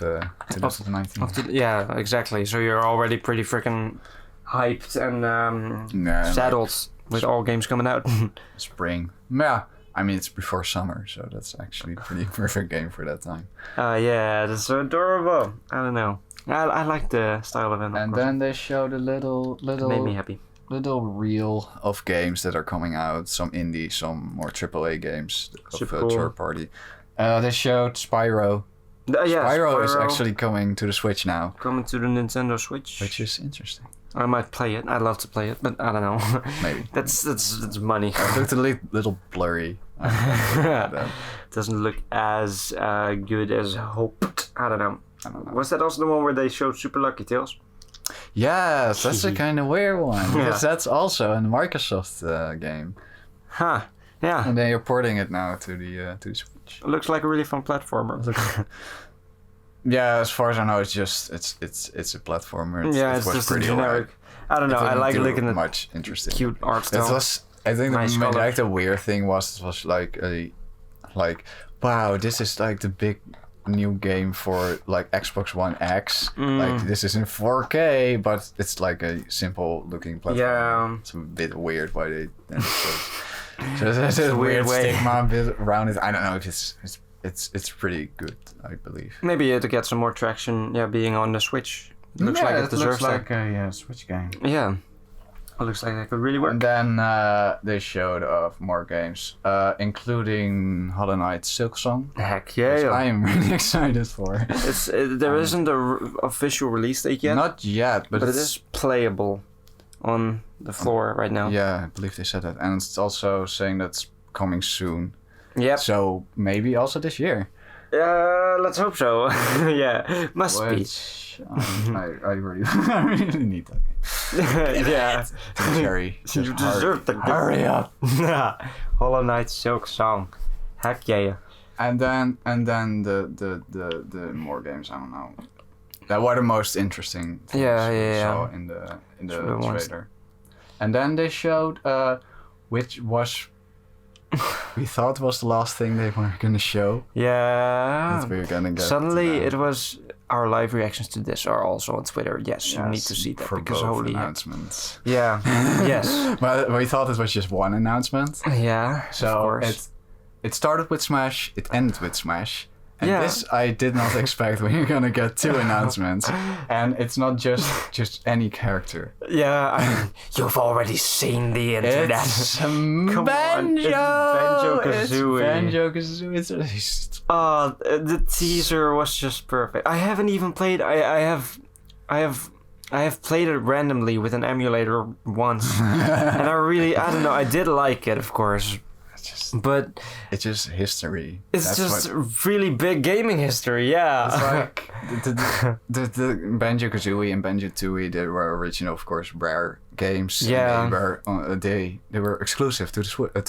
2019. Yeah, exactly. So you're already pretty freaking hyped and saddled with all games coming out. Spring. Yeah. I mean, it's before summer, so that's actually a pretty perfect game for that time. Yeah, that's so adorable. I don't know. I like the style of it. And then they showed a little it made me happy. Little reel of games that are coming out. Some indie, some more AAA games of cool. third party. They showed Spyro. Spyro is actually coming to the Switch now. Coming to the Nintendo Switch. Which is interesting. I might play it. I'd love to play it, but I don't know. Maybe. That's money. It looked a little blurry. Doesn't look as good as hoped. I don't know. Was that also the one where they showed Super Lucky Tales? Yes, that's a kind of weird one. Because that's also a Microsoft game. Huh. Yeah. And they're porting it now to the Switch. It looks like a really fun platformer. Yeah, as far as I know, it's a platformer. It's just a generic. I don't know. I like looking at much interesting, cute art style. I think the weird thing was like wow, this is like the big new game for like Xbox One X. Like this is in 4K, but it's like a simple looking platform. Yeah, it's a bit weird why they. So there's a weird stigma around it. I don't know if it's pretty good, I believe. Maybe to get some more traction, being on the Switch. Looks like it deserves like a Switch game. Yeah. It looks like that could really work. And then they showed more games, including Hollow Knight Silk Song. Heck yeah. Which I am really excited for. There isn't an official release date yet. Not yet, but it is playable on the floor right now. Yeah, I believe they said that. And it's also saying that's coming soon. Yep. So maybe also this year. Let's hope so. Yeah, must be. I really need that game. Yeah. Cherry. You deserve the game. Hurry up. Hollow Knight Silk Song. Heck yeah. And then the more games, I don't know. That were the most interesting things we saw in the trailer. And then they showed which was we thought was the last thing they were gonna show. Yeah. That we were gonna get. Suddenly it was our live reactions to this are also on Twitter. Yes, you need to see that for because both holy announcements. Yeah. Yes. But we thought it was just one announcement. Yeah. So of course. It started with Smash, it ended with Smash. And this I did not expect when you're gonna get two announcements. And it's not just any character. Yeah, you've already seen the internet. It's banjo-kazooie. The teaser was just perfect. I haven't even played. I have played it randomly with an emulator once, and I don't know. I did like it, of course. But it's just history. It's really big gaming history, yeah. It's like the banjo-kazooie and banjo-tooie, they were original, of course, Rare games. Yeah. And they were exclusive to the Switch, to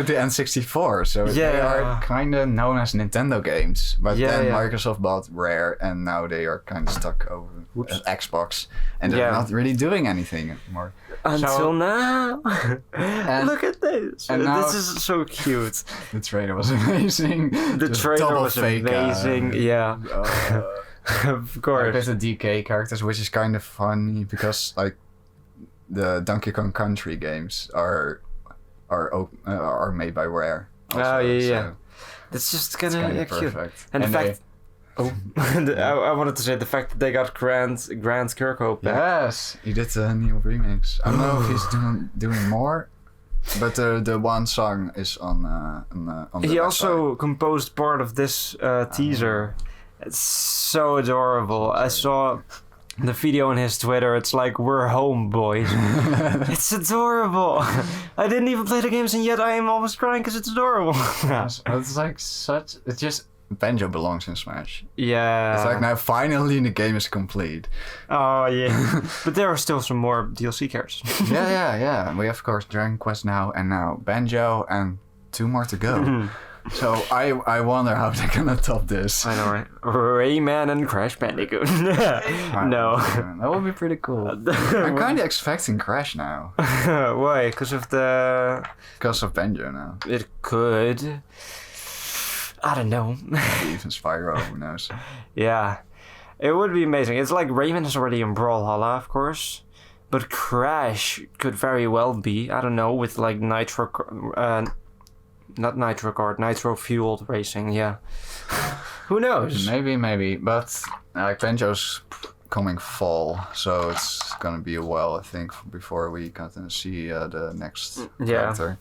the N64. So they are kind of known as Nintendo games. But then Microsoft bought Rare, and now they are kind of stuck over Xbox, and they're not really doing anything anymore. Until now. Look at this. And this is so cute. The trailer was amazing. The trailer was amazing. Yeah. Of course. There's the DK characters, which is kind of funny because like the Donkey Kong Country games are made by Rare. Also, yeah. That's just kind of cute. Perfect. And the fact. I wanted to say the fact that they got Grant Kirkhope back. Yes, he did a new remix. I don't know if he's doing more, but the one song is on the He also composed part of this teaser. It's so adorable. I saw the video on his Twitter. It's like, we're home, boys. It's adorable. I didn't even play the games and yet I am almost crying because it's adorable. It's like it's just Banjo belongs in Smash. Yeah. It's like now finally the game is complete. Oh yeah. But there are still some more DLC characters. Yeah. We have of course Dragon Quest now and now Banjo and 2 more to go. So I wonder how they're gonna top this. I know, right? Rayman and Crash Bandicoot. No. That would be pretty cool. I'm kind of expecting Crash now. Why? Because of Banjo now. It could. I don't know. Maybe even Spyro, who knows? Yeah. It would be amazing. It's like Rayman is already in Brawlhalla, of course. But Crash could very well be, I don't know, with like nitro fueled racing, yeah. Who knows? Maybe, but Banjo's coming fall, so it's gonna be a while, I think, before we can see the next character.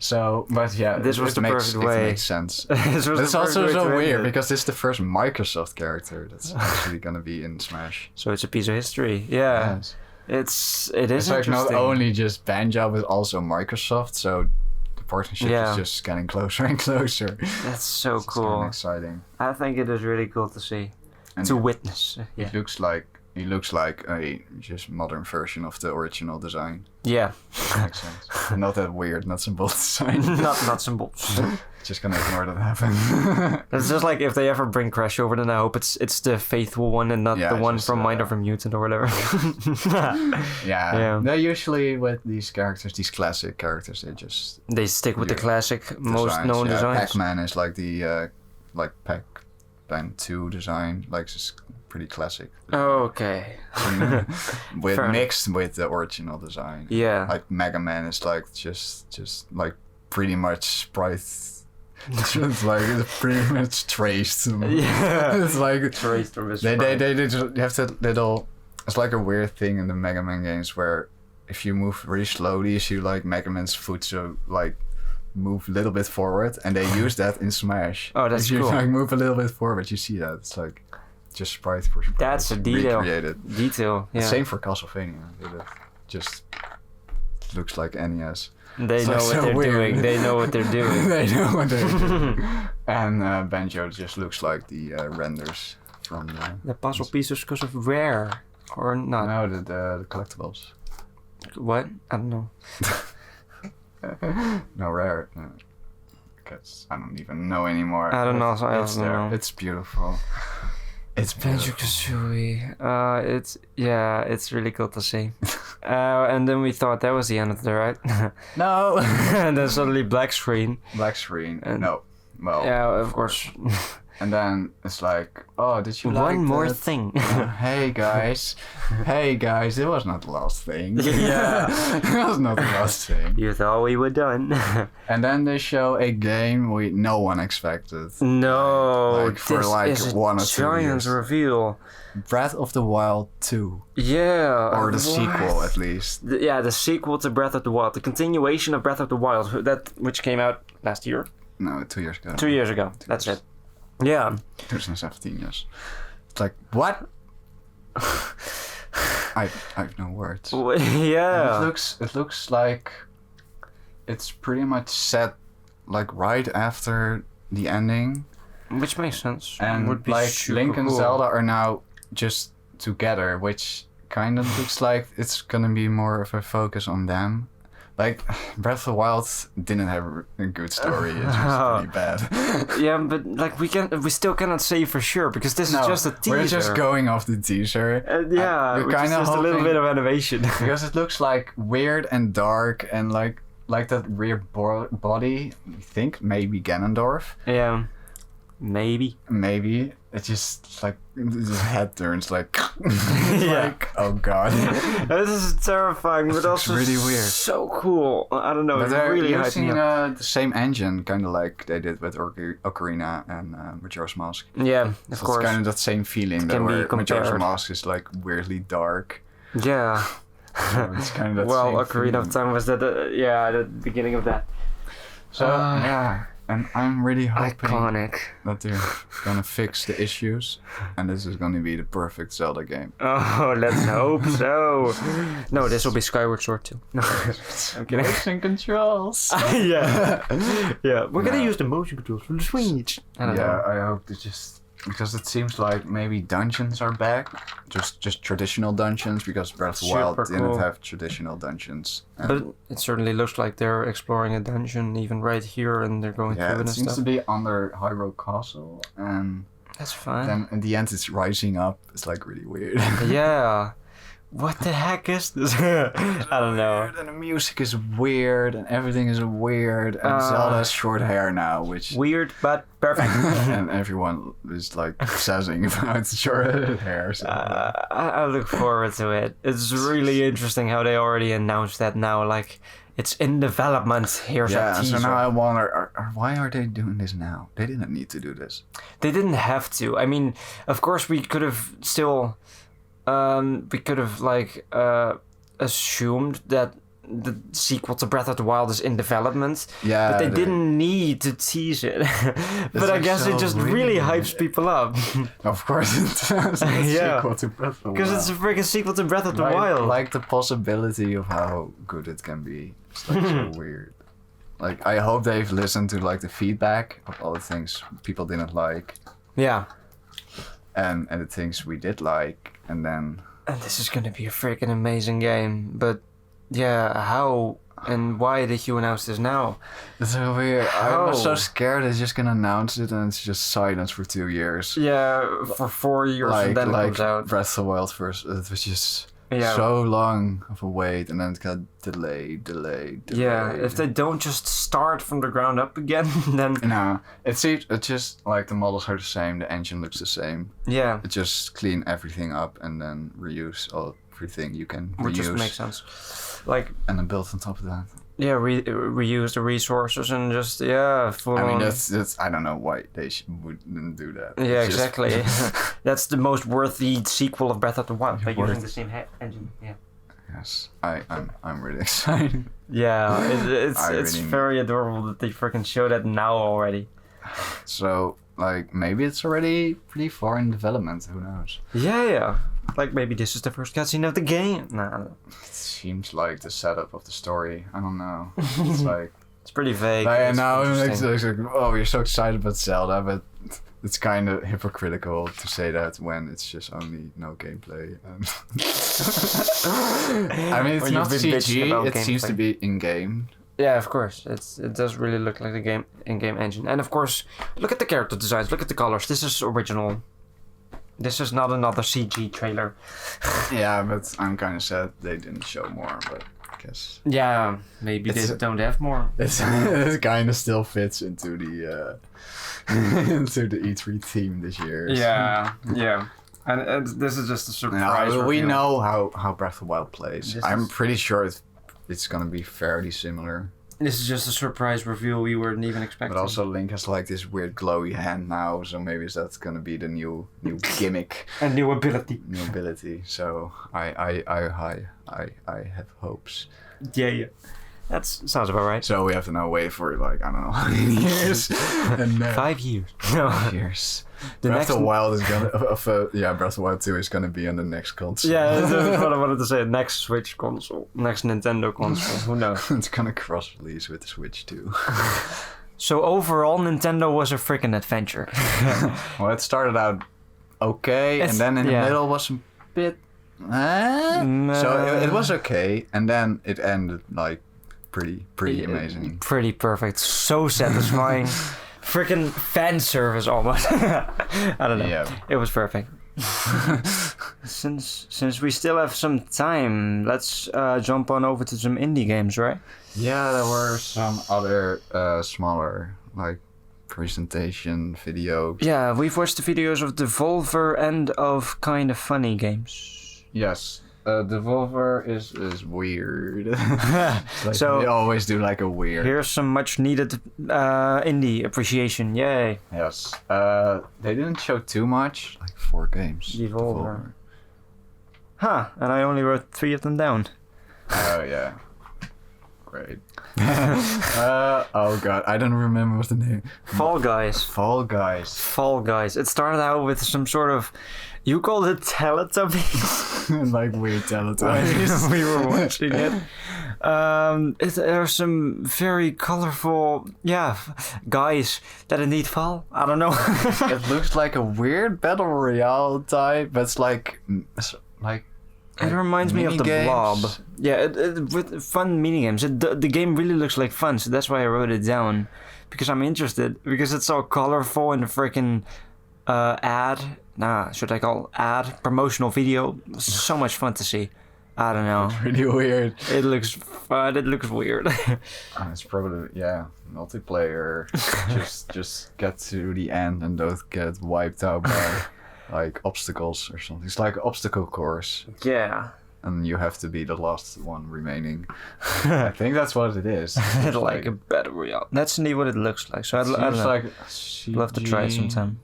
So, but yeah, this was the perfect way. It makes sense. It's also so weird because this is the first Microsoft character that's actually gonna be in Smash. So it's a piece of history, yeah. Yes. It is like not only just Banjo, but also Microsoft. So the partnership is just getting closer and closer. That's so cool. Kind of exciting. I think it is really cool to see, to witness. Yeah. He looks like a just modern version of the original design. Yeah. Makes sense. Not that weird nuts and bolts design. not nuts and bolts. Just gonna ignore that happen. It's just like if they ever bring Crash over, then I hope it's the faithful one and not the one from Mind of a Mutant or whatever. Yeah. They usually with these characters, these classic characters, they stick with the classic, most known designs. Pac-Man is like the Pac-Man 2 design, like it's pretty classic. Oh, okay. Mixed with the original design. Yeah. Like Mega Man is like just like pretty much sprite. It's like it's pretty much traced. Yeah. It's like traced from his they just have that little. It's like a weird thing in the Mega Man games where if you move really slowly, you see like Mega Man's foot so like move a little bit forward, and they use that in Smash. Oh, that's cool. If you cool. like move a little bit forward, you see that. It's like just sprite for sprite. That's a detail. Recreated. Detail. Yeah. Same for Castlevania. Just looks like NES. They know what they're doing. They know what they're doing. They know what they're doing. And Banjo just looks like the renders from the puzzle pieces because of Rare or not? No, the collectibles. What? I don't know. No, Rare. Because I don't even know anymore. I don't know. I don't know. It's beautiful. It's banjo-kazooie. It's really cool to see. And then we thought that was the end of the ride. No. And then suddenly black screen. And no. Well. Yeah, of course. And then it's like, oh, did you like one more thing? Hey guys, it was not the last thing. Yeah, it was not the last thing. You thought we were done. And then they show a game no one expected. No, like for this like is 1 or 2 years. Giant reveal. Breath of the Wild 2. Yeah. Or the sequel at least. The sequel to Breath of the Wild, the continuation of Breath of the Wild, which came out last year. No, 2 years ago. 2 years ago. That's it. Yeah. 2017, yes. It's like, what? I have no words. Yeah. And it looks like it's pretty much set like right after the ending. Which makes sense. And would be like Link and cool. Zelda are now just together, which kind of looks like it's gonna be more of a focus on them. Like, Breath of the Wild didn't have a good story. It's just pretty bad. Yeah, but like we still cannot say for sure because this is just a teaser. We're just going off the teaser. We're kind of just a little bit of animation because it looks like weird and dark and like that weird body. I think maybe Ganondorf. Yeah, maybe. It's just like his head turns like, like oh god. This is terrifying, but also really weird. So cool. I don't know. But it's really using the same engine, kind of like they did with Ocarina and Majora's Mask. Yeah, of course. It's kind of that same feeling that where Majora's Mask is like weirdly dark. Yeah. So it's kind of that same Ocarina of Time was the beginning of that. So yeah. And I'm really hoping that they're gonna fix the issues, and this is gonna be the perfect Zelda game. Oh, let's hope so. No, this will be Skyward Sword too. No, I'm kidding. Motion controls. Yeah. We're gonna use the motion controls from the Switch. I hope they just because it seems like maybe dungeons are back, just traditional dungeons because Breath of the Wild didn't have traditional dungeons. But it certainly looks like they're exploring a dungeon even right here, and they're going through it and stuff. Yeah, it seems to be under Hyrule Castle, and that's fine. Then in the end, it's rising up. It's like really weird. Yeah. what the heck is this? I don't know. And the music is weird, and everything is weird, and Zelda has short hair now, which... Weird, but perfect. And everyone is like obsessing about short hair. So. I look forward to it. It's really interesting how they already announced that now, like... It's in development. Here's a teaser. So now I wonder, why are they doing this now? They didn't need to do this. They didn't have to. I mean, of course, we could have still, assumed that the sequel to Breath of the Wild is in development. Yeah. But they didn't need to tease it. But I guess it just really hypes people up. Of course it does. Sequel to Breath of the Wild. Because it's a freaking sequel to Breath of the Wild. Like the possibility of how good it can be. It's like so weird. Like, I hope they've listened to like the feedback of all the things people didn't like. Yeah. And the things we did like, and then... And this is gonna be a freaking amazing game, but... Yeah, how and why did you announce this now? It's so weird. I was so scared they're just gonna announce it and it's just silence for 2 years. Yeah, for 4 years and then it comes out. Breath of the Wild first, it was just so long of a wait and then it got delayed. Yeah, if they don't just start from the ground up again, then... No, it's just like the models are the same, the engine looks the same. Yeah. It just clean everything up and then reuse everything you can reuse. Which just makes sense. Like, and then built on top of that. Yeah, reuse the resources and just full I mean, on. that's I don't know why they wouldn't do that. Yeah, exactly. That's the most worthy sequel of Breath of the Wild by using the same engine. Yeah. Yes, I'm really excited. Yeah, it's really very adorable that they freaking show that now already. So like maybe it's already pretty far in development. Who knows? Yeah. Like maybe this is the first cutscene of the game. Nah. It seems like the setup of the story. I don't know. It's like it's pretty vague. I know. It's like, oh, you're so excited about Zelda, but it's kind of hypocritical to say that when it's just only no gameplay. I mean, it's not CG. It seems to be in-game. Yeah, of course. It does really look like the in-game engine. And of course, look at the character designs. Look at the colors. This is original. This is not another CG trailer. Yeah, but I'm kind of sad they didn't show more, but I guess... Yeah, maybe they don't have more. It kind of still fits into the into the E3 theme this year. Yeah. And this is just a surprise. We know how Breath of the Wild plays. I'm pretty sure it's going to be fairly similar. This is just a surprise reveal we weren't even expecting. But also Link has like this weird glowy hand now, so maybe that's gonna be the new gimmick. A new ability. So I have hopes. Yeah. That sounds about right. So we have to now wait for like, I don't know how many years. And 5 years. No. 5 years. Breath of the Wild is gonna Breath of the Wild 2 is gonna be on the next console. Yeah, that's what I wanted to say. Next Switch console. Next Nintendo console. Who knows? It's gonna cross release with the Switch too. So overall Nintendo was a freaking adventure. Well, it started out okay, and then in the middle was a bit so it was okay, and then it ended like pretty amazing. Pretty perfect. So satisfying. Freaking fan service almost. I don't know. Yeah. It was perfect. Since we still have some time, let's jump on over to some indie games, right? Yeah, there were some other smaller like presentation videos. Yeah, we've watched the videos of Devolver and of Kind of Funny games. Yes. Devolver is weird. Like so they always do like a weird. Here's some much needed indie appreciation. Yay! Yes. They didn't show too much. Like 4 games. Devolver. Huh? And I only wrote 3 of them down. Oh yeah. Great. Oh god, I don't remember what the name. Fall Guys. It started out with some sort of. You called it Teletubbies? Like weird Teletubbies. We were watching it. There are some very colorful, guys that indeed fall. I don't know. It looks like a weird battle royale type, but it's like. It reminds me of the Blob. Yeah, with fun minigames. The game really looks like fun, so that's why I wrote it down. Because I'm interested. Because it's all colorful and the freaking promotional video. So much fun to see. I don't know. It's really weird. It looks fun. It looks weird. It's probably multiplayer. just get to the end and don't get wiped out by like obstacles or something. It's like an obstacle course. Yeah. And you have to be the last one remaining. I think that's what it is. It's like a battle royale. That's indeed what it looks like. So I don't know. Like love to try it sometime.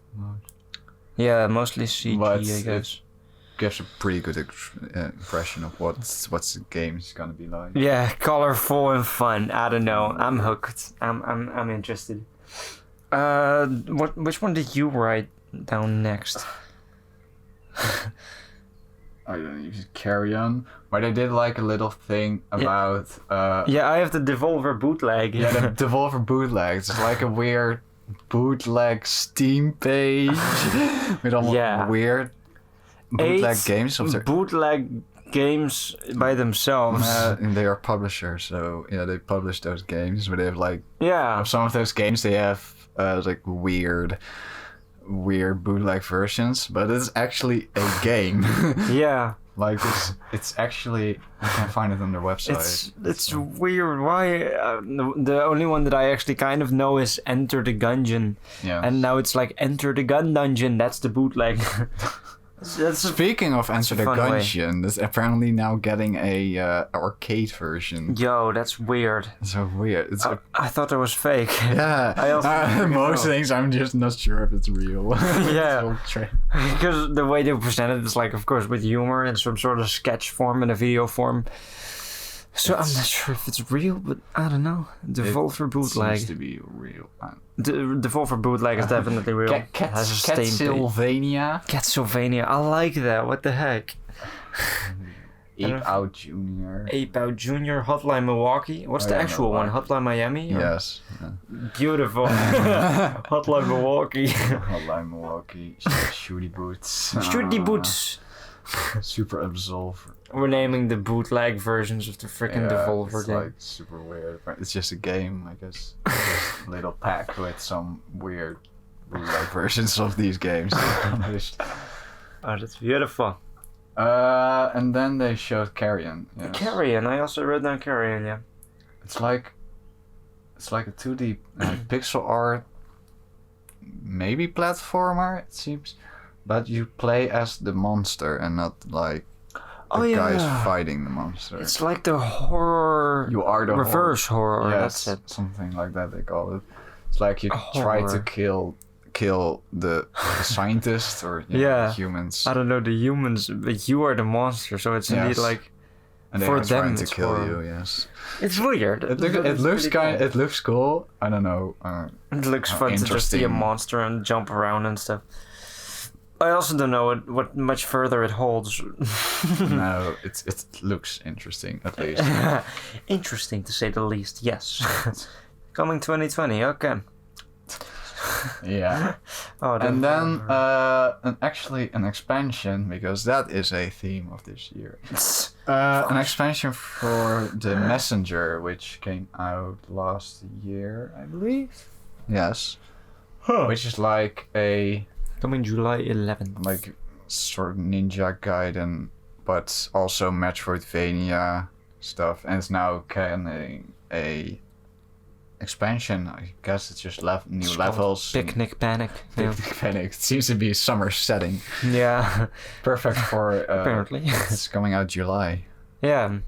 Yeah, mostly CG, I guess. Gives a pretty good impression of what the game is gonna be like. Yeah, colorful and fun. I don't know. I'm hooked. I'm interested. Which one did you write down next? I don't know, Carry On. But they did like a little thing about... I have the Devolver bootleg. Yeah, the Devolver bootleg. It's like a weird bootleg Steam page with all weird bootleg games. Bootleg games by themselves. And they are publishers, so they publish those games. But they have like... Yeah. Some of those games, they have like weird bootleg versions, but it's actually a game. Yeah. Like it's actually, I can find it on their website. It's weird. Why? The only one that I actually kind of know is Enter the Gungeon. Yeah. And now it's like Enter the Gun Dungeon. That's the bootleg. Speaking of Enter the Gungeon, there's apparently now getting a arcade version. Yo, that's weird. So weird. I thought it was fake. Yeah. I also most things, I'm just not sure if it's real. Yeah. Because the way they present it is like, of course, with humor in some sort of sketch form and a video form. So I'm not sure if it's real, but I don't know. Devolver bootleg. Seems to be real. Devolver bootleg is definitely real. Castlevania. Castlevania. I like that. What the heck? Ape Out Jr. Ape Out Jr. Hotline Milwaukee. What's the actual one? Hotline Miami? Or? Yes. Yeah. Beautiful. Hotline Milwaukee. Hotline Milwaukee. Shooty Boots. Shooty Boots. Super Absolver. We're naming the bootleg versions of the freaking Devolver game. It's like super weird. It's just a game, I guess. Just a little pack with some weird bootleg versions of these games. Oh, that's beautiful. And then they showed Carrion. Yes. Carrion. I also wrote down Carrion. Yeah. It's like a 2D pixel art, maybe platformer. It seems. But you play as the monster and not like the guys fighting the monster. It's like the horror. You are the reverse horror. Yes, that's it. Something like that they call it. It's like you try to kill the scientists or the humans. I don't know the humans, but you are the monster. So it's indeed like and for they are them trying to kill you. Yes. It's weird. It looks cool. I don't know. It looks fun to just be a monster and jump around and stuff. I also don't know what much further it holds. No, it looks interesting at least. Interesting to say the least. Yes. Coming 2020. Okay. Yeah. And then an expansion, because that is a theme of this year. An expansion for The Messenger, which came out last year, I believe. Yes. Which is like a... Coming July 11th. Like sort of Ninja Gaiden, but also Metroidvania stuff. And it's now getting a expansion. I guess it's just new levels. Picnic Panic. Picnic Panic. It seems to be a summer setting. Yeah. Perfect for... apparently. It's coming out July. Yeah.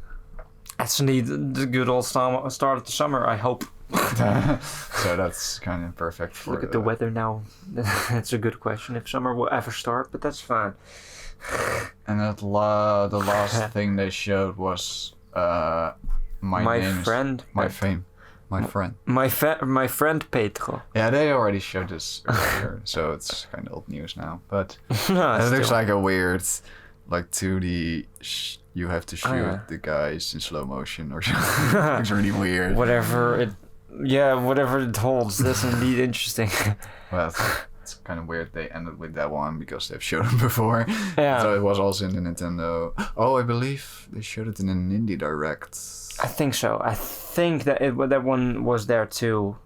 That's indeed the good old start of the summer, I hope. So that's kind of perfect for... Look at the weather now. That's a good question if summer will ever start, but that's fine. And the last thing they showed was my friend Pedro. Yeah, they already showed this earlier, so it's kind of old news now. But it looks like a weird, like 2D. You have to shoot the guys in slow motion or something. It's really weird. Whatever it holds. That's indeed interesting. Well, it's kind of weird they ended with that one because they've showed it before. Yeah. So it was also in the Nintendo. Oh, I believe they showed it in an Indie Direct. I think so. I think that that one was there too.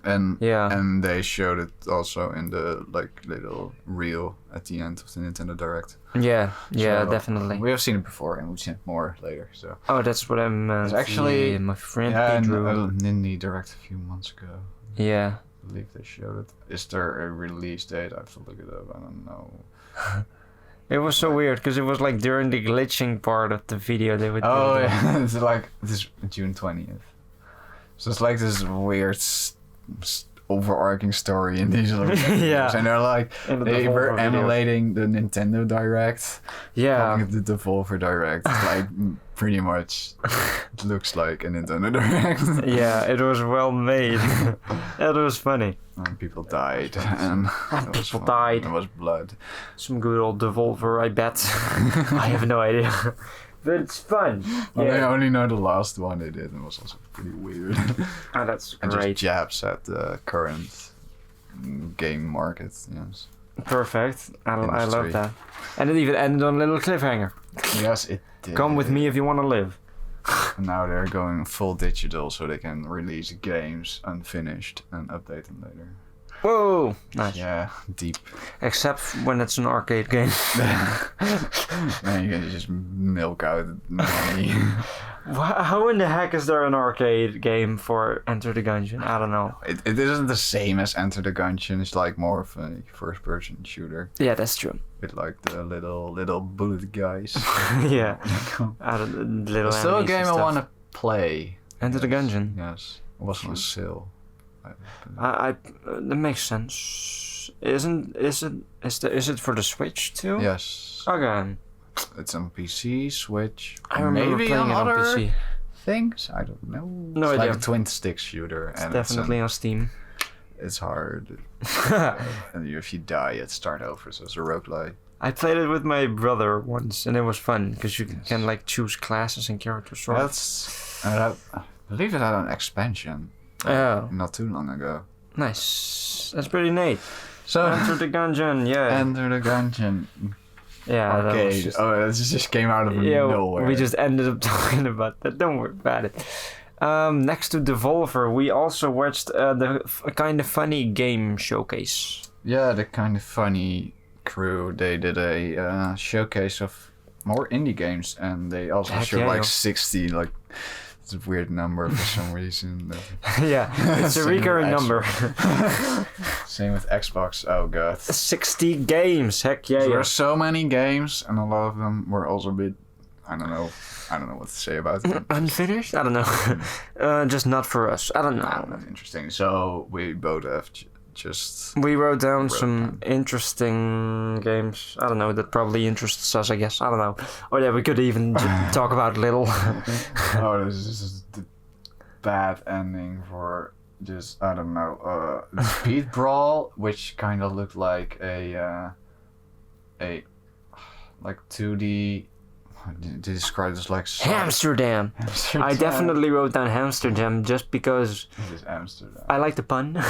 and they showed it also in the little reel at the end of the Nintendo Direct. Yeah, definitely. We have seen it before, and we've seen it more later. So. Oh, that's what I'm. Actually, my friend drew a Nindie Direct a few months ago. Yeah. I believe they showed it. Is there a release date? I have to look it up. I don't know. It was so weird because it was like during the glitching part of the video they would. Oh yeah, it's like this June 20th. So it's like this weird overarching story in these little videos. And they're like they were emulating the Nintendo Direct. Yeah. The Devolver Direct. Like pretty much it looks like a Nintendo Direct. Yeah, it was well made. It was funny. And people died. And people died. There was blood. Some good old Devolver, I bet. I have no idea. But it's fun. Well, I only know the last one they did, and it was also pretty weird. Oh, that's and great. just jabs at the current game market. Yes. Perfect. I love that. And it even ended on a little cliffhanger. Yes, it did. Come with me if you want to live. And now they're going full digital, so they can release games unfinished and update them later. Whoa! Nice. Yeah, deep. Except when it's an arcade game. Man, you can just milk out money. How in the heck is there an arcade game for Enter the Gungeon? I don't know. It isn't the same as Enter the Gungeon. It's like more of a first-person shooter. Yeah, that's true. With like the little bullet guys. Yeah. Little it's still a game I want to play. Enter the Gungeon. Yes. It was on sale. That makes sense. Is it for the Switch too? Yes. Okay. It's on PC, Switch. I remember maybe playing on it on other PC. things. I don't know. No it's idea. like a twin stick shooter. It's definitely on Steam. It's hard. And if you die, it start over. So it's a roguelike. I played it with my brother once, and it was fun because you can like choose classes and characters. Right? I believe it had an expansion. Not too long ago. Nice. That's pretty neat. So Enter the Gungeon, yeah. Enter the Gungeon. Yeah. Arcade. That just came out of nowhere. We just ended up talking about that. Don't worry about it. Next to Devolver, we also watched the Kind of Funny game showcase. Yeah, the Kind of Funny crew. They did a showcase of more indie games, and they also showed 60 like. It's a weird number for some reason. Yeah, it's a recurring number. Same with Xbox. Oh god. 60 games. Heck yeah. There were so many games, and a lot of them were also a bit. I don't know what to say about it. Unfinished? I don't know. Just not for us. I don't know. Not interesting. So we both have we wrote down some interesting games. I don't know, that probably interests us, I guess. I don't know. Or yeah, we could even talk about little. Oh, this is the bad ending for just, I don't know, Speed Brawl, which kind of looked like a like 2D. To describe this like Amsterdam. I definitely wrote down Amsterdam just because it is Amsterdam. I like the pun.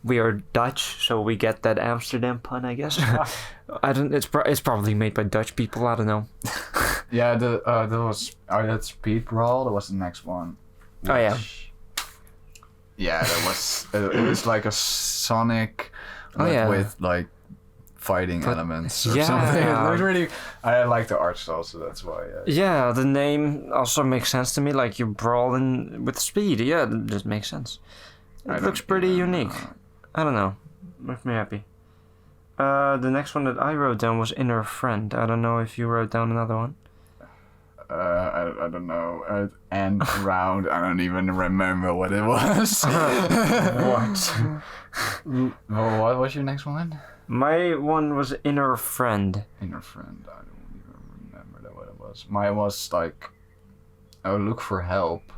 We are Dutch, so we get that Amsterdam pun, I guess. I don't. It's probably made by Dutch people. I don't know. Yeah, that Speed Brawl. That was the next one. Oh yeah. Yeah, that was. It was like a Sonic. With like fighting elements or something. It looked really. I like the art style, so that's why. Yeah, the name also makes sense to me. Like you're brawling with speed. Yeah, that just makes sense. It looks pretty unique. I don't know. Makes me happy. The next one that I wrote down was Inner Friend. I don't know if you wrote down another one. I don't know. End round. I don't even remember what it was. What? Well, what was your next one? My one was Inner Friend. Inner Friend. I don't even remember what it was. Mine was like, look for help.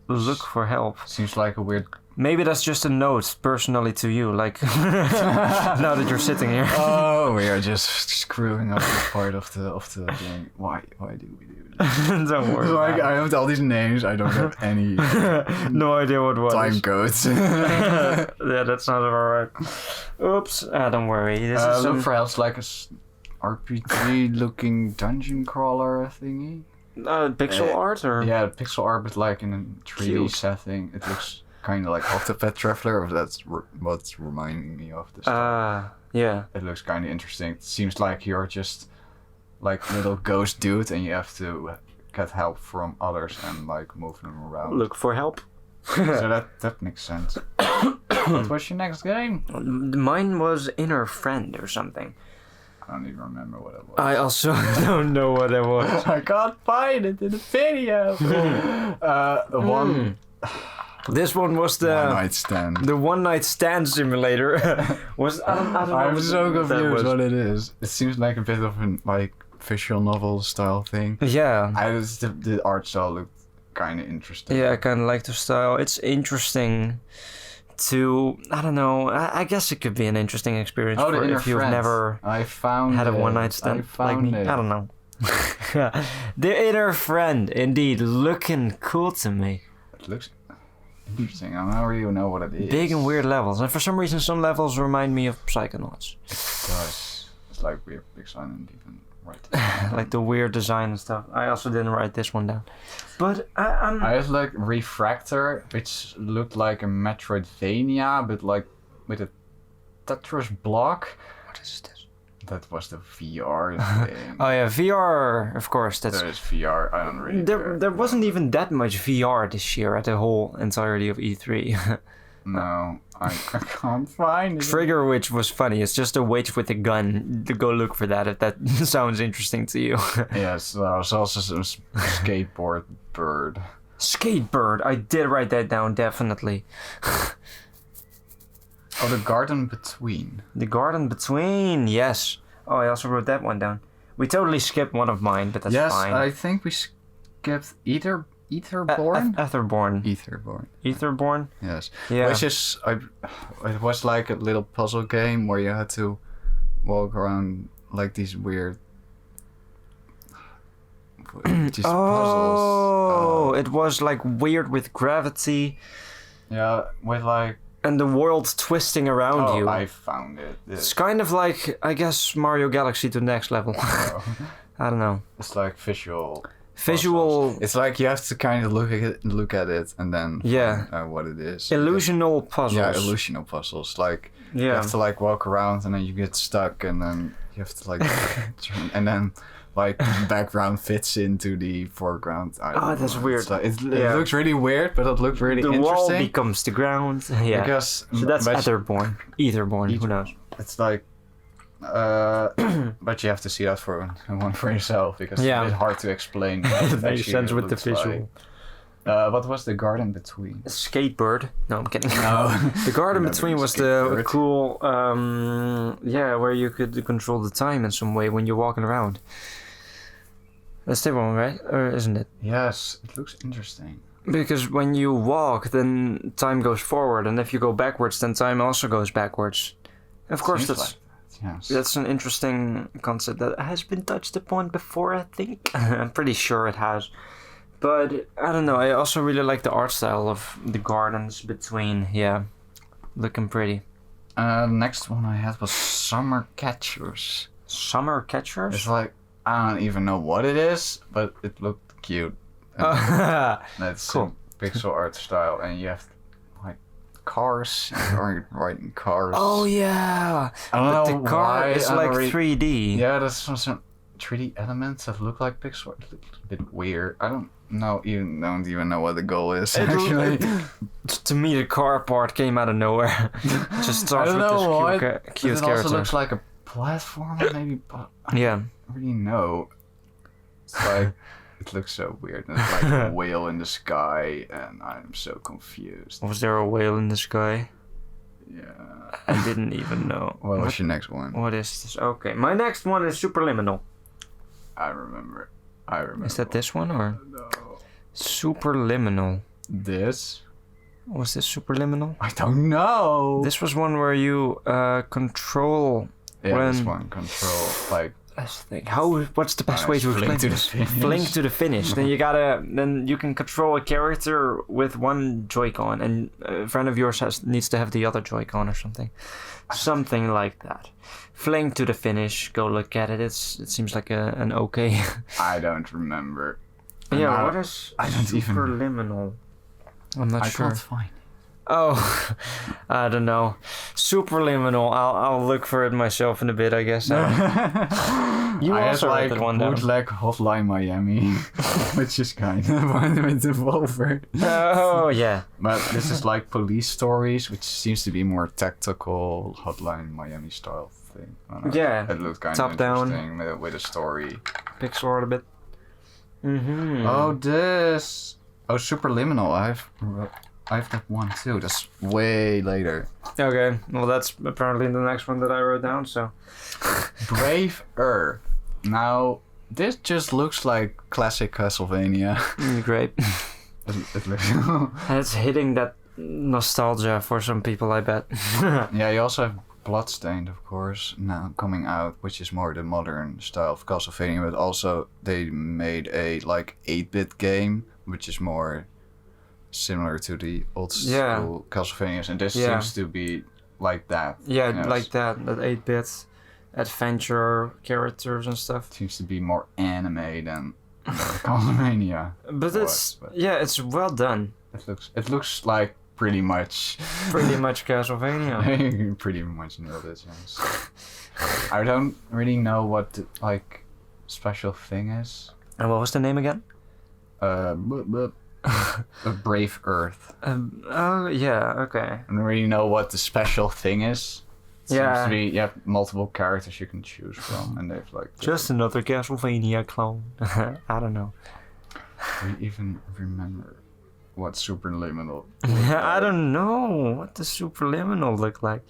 Look for help. Seems like a weird. Maybe that's just a note personally to you, like now that you're sitting here. Oh, we are just screwing up this part of the game. Why do we do this? Don't worry. Like I have all these names, I don't have any. No idea what was. Time codes. Yeah, that's not alright. Oops. Don't worry. This is look for help, like a RPG looking dungeon crawler thingy. Pixel art or? Yeah, pixel art, but like in a 3D setting. It looks. kind of like Octopath Traveler. That's what's reminding me of this. Yeah. It looks kind of interesting. It seems like you're just like little ghost dude, and you have to get help from others and like move them around. Look for help. So that makes sense. What was your next game? Mine was Inner Friend or something. I don't even remember what it was. I also don't know what it was. I can't find it in the video. This one was the One Night Stand. The One Night Stand simulator. I don't know. I'm so confused what it is. It seems like a bit of an like visual novel style thing. Yeah. The art style looked kind of interesting. Yeah, I kind of like the style. It's interesting to, I don't know, I guess it could be an interesting experience for if you've never had a one night stand like me. I don't know. The Inner Friend, indeed, looking cool to me. It looks interesting. I don't really know what it is. Big and weird levels, and for some reason some levels remind me of Psychonauts. It does. It's like weird big silent even. Right. Like the weird design and stuff. I also didn't write this one down. But I was like Refractor, which looked like a Metroidvania, but like with a Tetris block. What is this? That was the VR thing. Oh yeah, VR, of course. There is VR. I don't really care. There wasn't even that much VR this year at the whole entirety of E3. No, I can't find it. Trigger Witch was funny. It's just a witch with a gun. Go look for that if that sounds interesting to you. Yes, there was also some skateboard bird. Skatebird. I did write that down, definitely. Oh, The Garden Between. The Garden Between, yes. Oh, I also wrote that one down. We totally skipped one of mine, but that's fine. Yes, I think we skipped Etherborn? Etherborn. Etherborn? Yes. Yeah. Which is, it was like a little puzzle game where you had to walk around like these weird puzzles. Oh, it was like weird with gravity. Yeah, with like... And the world twisting around you. I found it. It's kind of like, I guess, Mario Galaxy to the next level. I don't know. It's like visual. It's like you have to kind of look at it and then find what it is. Illusional puzzles. Yeah, illusional puzzles. Like you have to like walk around and then you get stuck and then you have to like turn, and then like the background fits into the foreground. That's weird. Like, it looks really weird, but it looks really interesting. The wall becomes the ground. Yeah. Because so that's Etherborn. Who knows? It's like. But you have to see that for yourself because it's a bit hard to explain. It makes sense with the visual. What was The Garden Between? Skatebird. No, I'm kidding. No. The Garden Between was the cool, where you could control the time in some way when you're walking around. That's the one, right? Or isn't it? Yes, it looks interesting. Because when you walk, then time goes forward, and if you go backwards, then time also goes backwards. Of course, that's an interesting concept that has been touched upon before, I think. I'm pretty sure it has. But, I don't know, I also really like the art style of the gardens between, looking pretty. The next one I had was Summer Catchers. Summer Catchers? It's like, I don't even know what it is, but it looked cute. That's cool. Pixel art style, and you have cars or riding cars. Oh yeah, but the car is like 3D. Yeah, there's some 3D elements that look like pixel art. It looks a bit weird. I don't know. You don't even know what the goal is. Actually, to me, the car part came out of nowhere. Just starts with this cute it also looks like a platformer, maybe. But I don't really know. It's like. It looks so weird. There's like a whale in the sky, and I'm so confused. Was there a whale in the sky? Yeah. I didn't even know. What's your next one? What is this? Okay, my next one is Superliminal. I remember. Is that this one or? No. Superliminal. This? Was this Superliminal? I don't know. This was one where you control. Yeah, this one control like. Let's think. What's the best way to explain this? Fling to the finish. Then you can control a character with one Joy-Con, and a friend of yours needs to have the other Joy-Con or something. Something like that. Fling to the finish. Go look at it. It seems like an okay. I don't remember. What is Superliminal? I'm not sure. I can't find Oh, I don't know. Superliminal. I'll look for it myself in a bit, I guess. You I also had wrote that one down. bootleg Hotline Miami, which is kind of one with Devolver. Oh yeah. But this is like police stories, which seems to be more tactical Hotline Miami style thing. I don't know. Yeah. It looks kind Top of down. interesting with a story. Pixel art a bit. Mm-hmm. Oh, this. Oh, Superliminal. I have that one too. That's way later. Okay. Well, that's apparently the next one that I wrote down. So. Brave Earth. Now, this just looks like classic Castlevania. Great. it looks. And it's hitting that nostalgia for some people, I bet. Yeah, you also have Bloodstained, of course, now coming out, which is more the modern style of Castlevania, but also they made a like 8-bit game, which is more similar to the old school Castlevanias, and this seems to be like that. Yeah, yes. Like that 8-bit adventure characters and stuff. Seems to be more anime than Castlevania. But it's well done. It looks like pretty much Castlevania. Pretty much nailed it. Yes. I don't really know what the special thing is. And what was the name again? Brave Earth. Oh yeah, okay. I don't really know what the special thing is. Seems to be, you have multiple characters you can choose from, and they've like... Just another Castlevania clone. I don't know. Do you even remember what Superliminal I don't know what the Superliminal look like.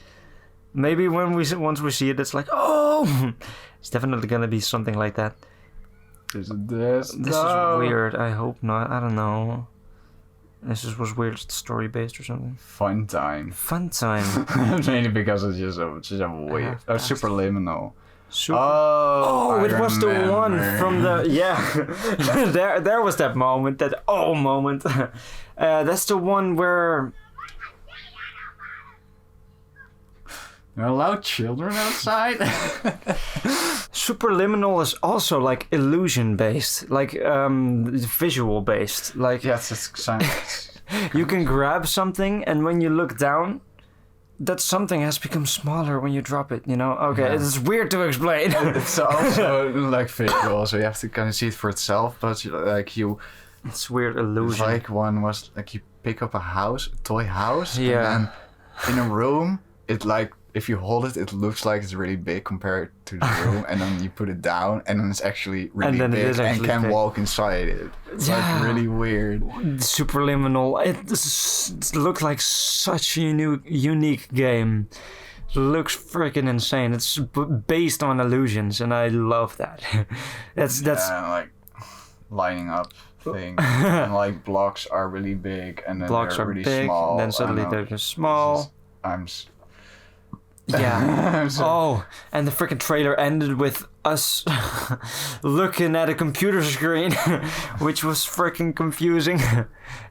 Maybe once we see it, it's like, oh! It's definitely gonna be something like that. Is it this? This is weird. I hope not. I don't know. Was weird, story based or something. Fun time. Mainly because it's just a weird. Superliminal. It was the one from the there was that moment, moment. That's the one where there are loud children outside. Superliminal is also like illusion based, like visual based. Like yes, it's you can grab something, and when you look down, that something has become smaller when you drop it. You know? Okay, yeah. It's weird to explain. It's also like visual, so you have to kind of see it for itself. But like it's weird illusion. Like one was like you pick up a toy house, yeah, and then in a room, it like. If you hold it, it looks like it's really big compared to the room, and then you put it down, and then it's actually really big and can walk inside it. It's like really weird. Superliminal. It looks like such a unique game. It looks freaking insane. It's based on illusions, and I love that. that's like lining up thing. And like blocks are really big, and then blocks they're really big, small. And then suddenly they're just small. Yeah. Oh, and the freaking trailer ended with us looking at a computer screen, which was freaking confusing.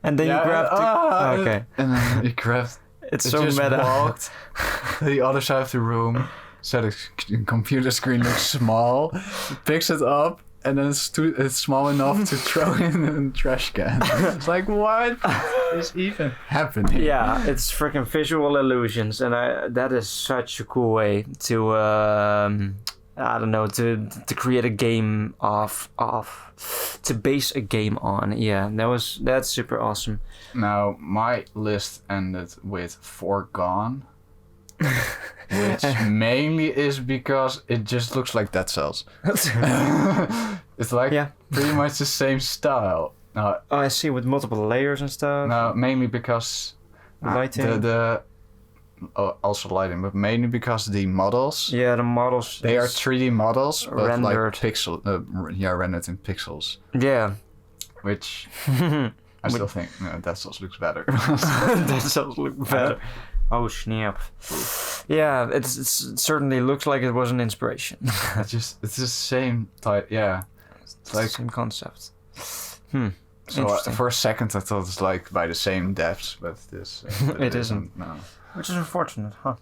And then you grabbed okay. And then you grabbed... It's so meta. Walked to the other side of the room, so the computer screen looks small, picks it up, and then it's small enough to throw in a trash can. It's like, what is even happening? Yeah, it's freaking visual illusions, and that is such a cool way to I don't know, to create a game to base a game on. Yeah, that's super awesome. Now my list ended with Foregone. Which mainly is because it just looks like Dead Cells. It's like pretty much the same style. I see, with multiple layers and stuff. No, mainly because lighting. Also lighting, but mainly because the models. Yeah, the models. They are 3D models, but rendered. Like rendered in pixels. Yeah. Which I still think Dead Cells looks better. Dead Cells look better. Oh snap! Yeah, it certainly looks like it was an inspiration. It's the same type. Yeah, it's like the same concept. So for a second I thought it's like by the same devs, but this it isn't. No, which is unfortunate, huh?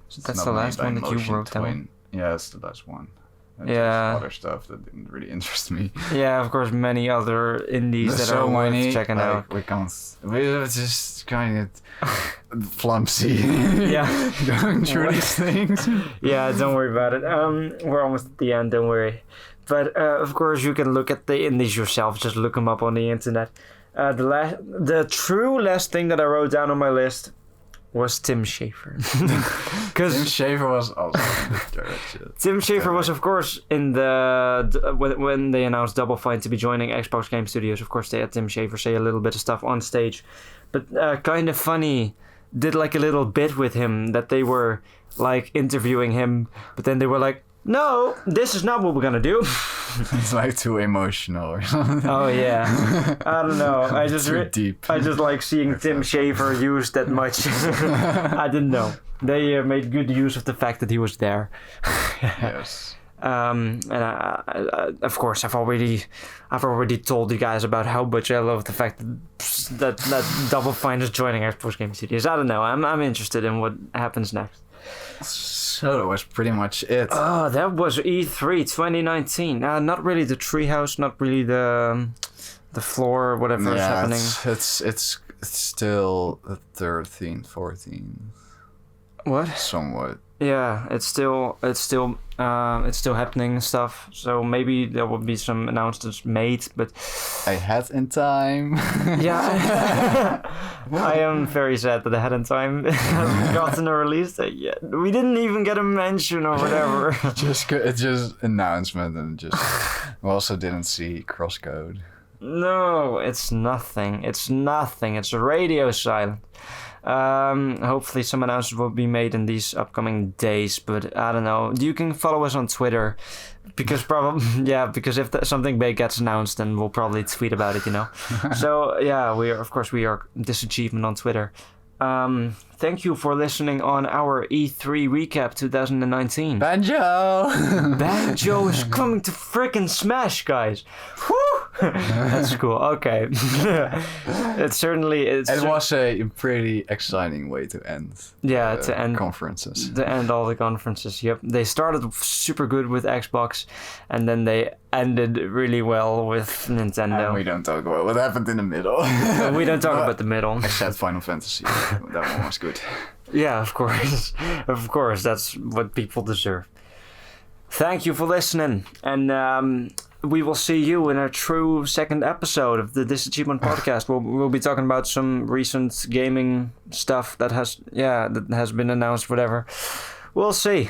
So that's the last one that you wrote down. Yeah, it's the last one. And just other stuff that didn't really interest me. Yeah, of course, many other indies that are worth checking out. We're just kind of flumpsy. Going through these things. Yeah, don't worry about it. We're almost at the end, don't worry. But of course, you can look at the indies yourself. Just look them up on the internet. The true last thing that I wrote down on my list was Tim Schafer. Tim Schafer was also Tim Schafer was, of course, in when they announced Double Fine to be joining Xbox Game Studios. Of course, they had Tim Schafer say a little bit of stuff on stage, but kind of funny. Did like a little bit with him that they were like interviewing him, but then they were like, "No, this is not what we're gonna do." It's like too emotional or something. Oh yeah, I don't know. I just deep. I just like seeing Tim Schafer used that much. I didn't know. They made good use of the fact that he was there. Yes. And of course, I've already told you guys about how much I love the fact that Double Fine is joining Xbox Game Studios. I don't know. I'm interested in what happens next. So that was pretty much it. Oh, that was E3 2019. Not really the treehouse, not really the floor, whatever is happening. It's still the 13th, 14th. What? Somewhat. Yeah, it's still happening and stuff. So maybe there will be some announcements made, but ahead in time. Yeah, I am very sad that Ahead in Time hasn't gotten a release date yet. We didn't even get a mention or whatever. It's just announcement and just. We also didn't see Crosscode. No, it's nothing. It's radio silent. Hopefully some announcements will be made in these upcoming days, but I don't know. You can follow us on Twitter because because if something big gets announced, then we'll probably tweet about it, you know. So yeah, we are Disachievement on Twitter. Thank you for listening on our E3 recap 2019. Banjo is coming to frickin' Smash, guys. Woo! That's cool. Okay. It was a pretty exciting way to end. Yeah, to end conferences. To end all the conferences. Yep. They started super good with Xbox, and then they ended really well with Nintendo. And we don't talk about what happened in the middle. We don't talk about the middle. Except Final Fantasy. That one was good. Yeah, of course. Of course, that's what people deserve. Thank you for listening, and we will see you in a true second episode of the Disachievement podcast. We'll be talking about some recent gaming stuff that has been announced, whatever. We'll see.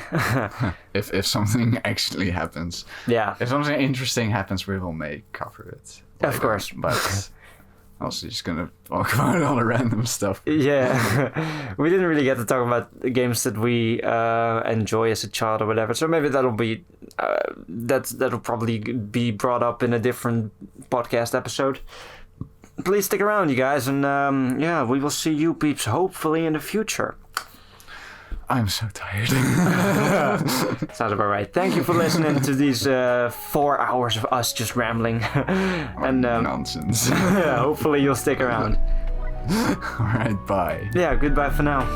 if something actually happens. Yeah. If something interesting happens, we will cover it. Of course. But also just gonna talk about all the random stuff. Yeah. We didn't really get to talk about the games that we enjoy as a child or whatever. So maybe that'll be that'll probably be brought up in a different podcast episode. Please stick around, you guys, and we will see you peeps hopefully in the future. I'm so tired. Sounds about right. Thank you for listening to these 4 hours of us just rambling. And nonsense. Hopefully you'll stick around. Alright, bye. Yeah, goodbye for now.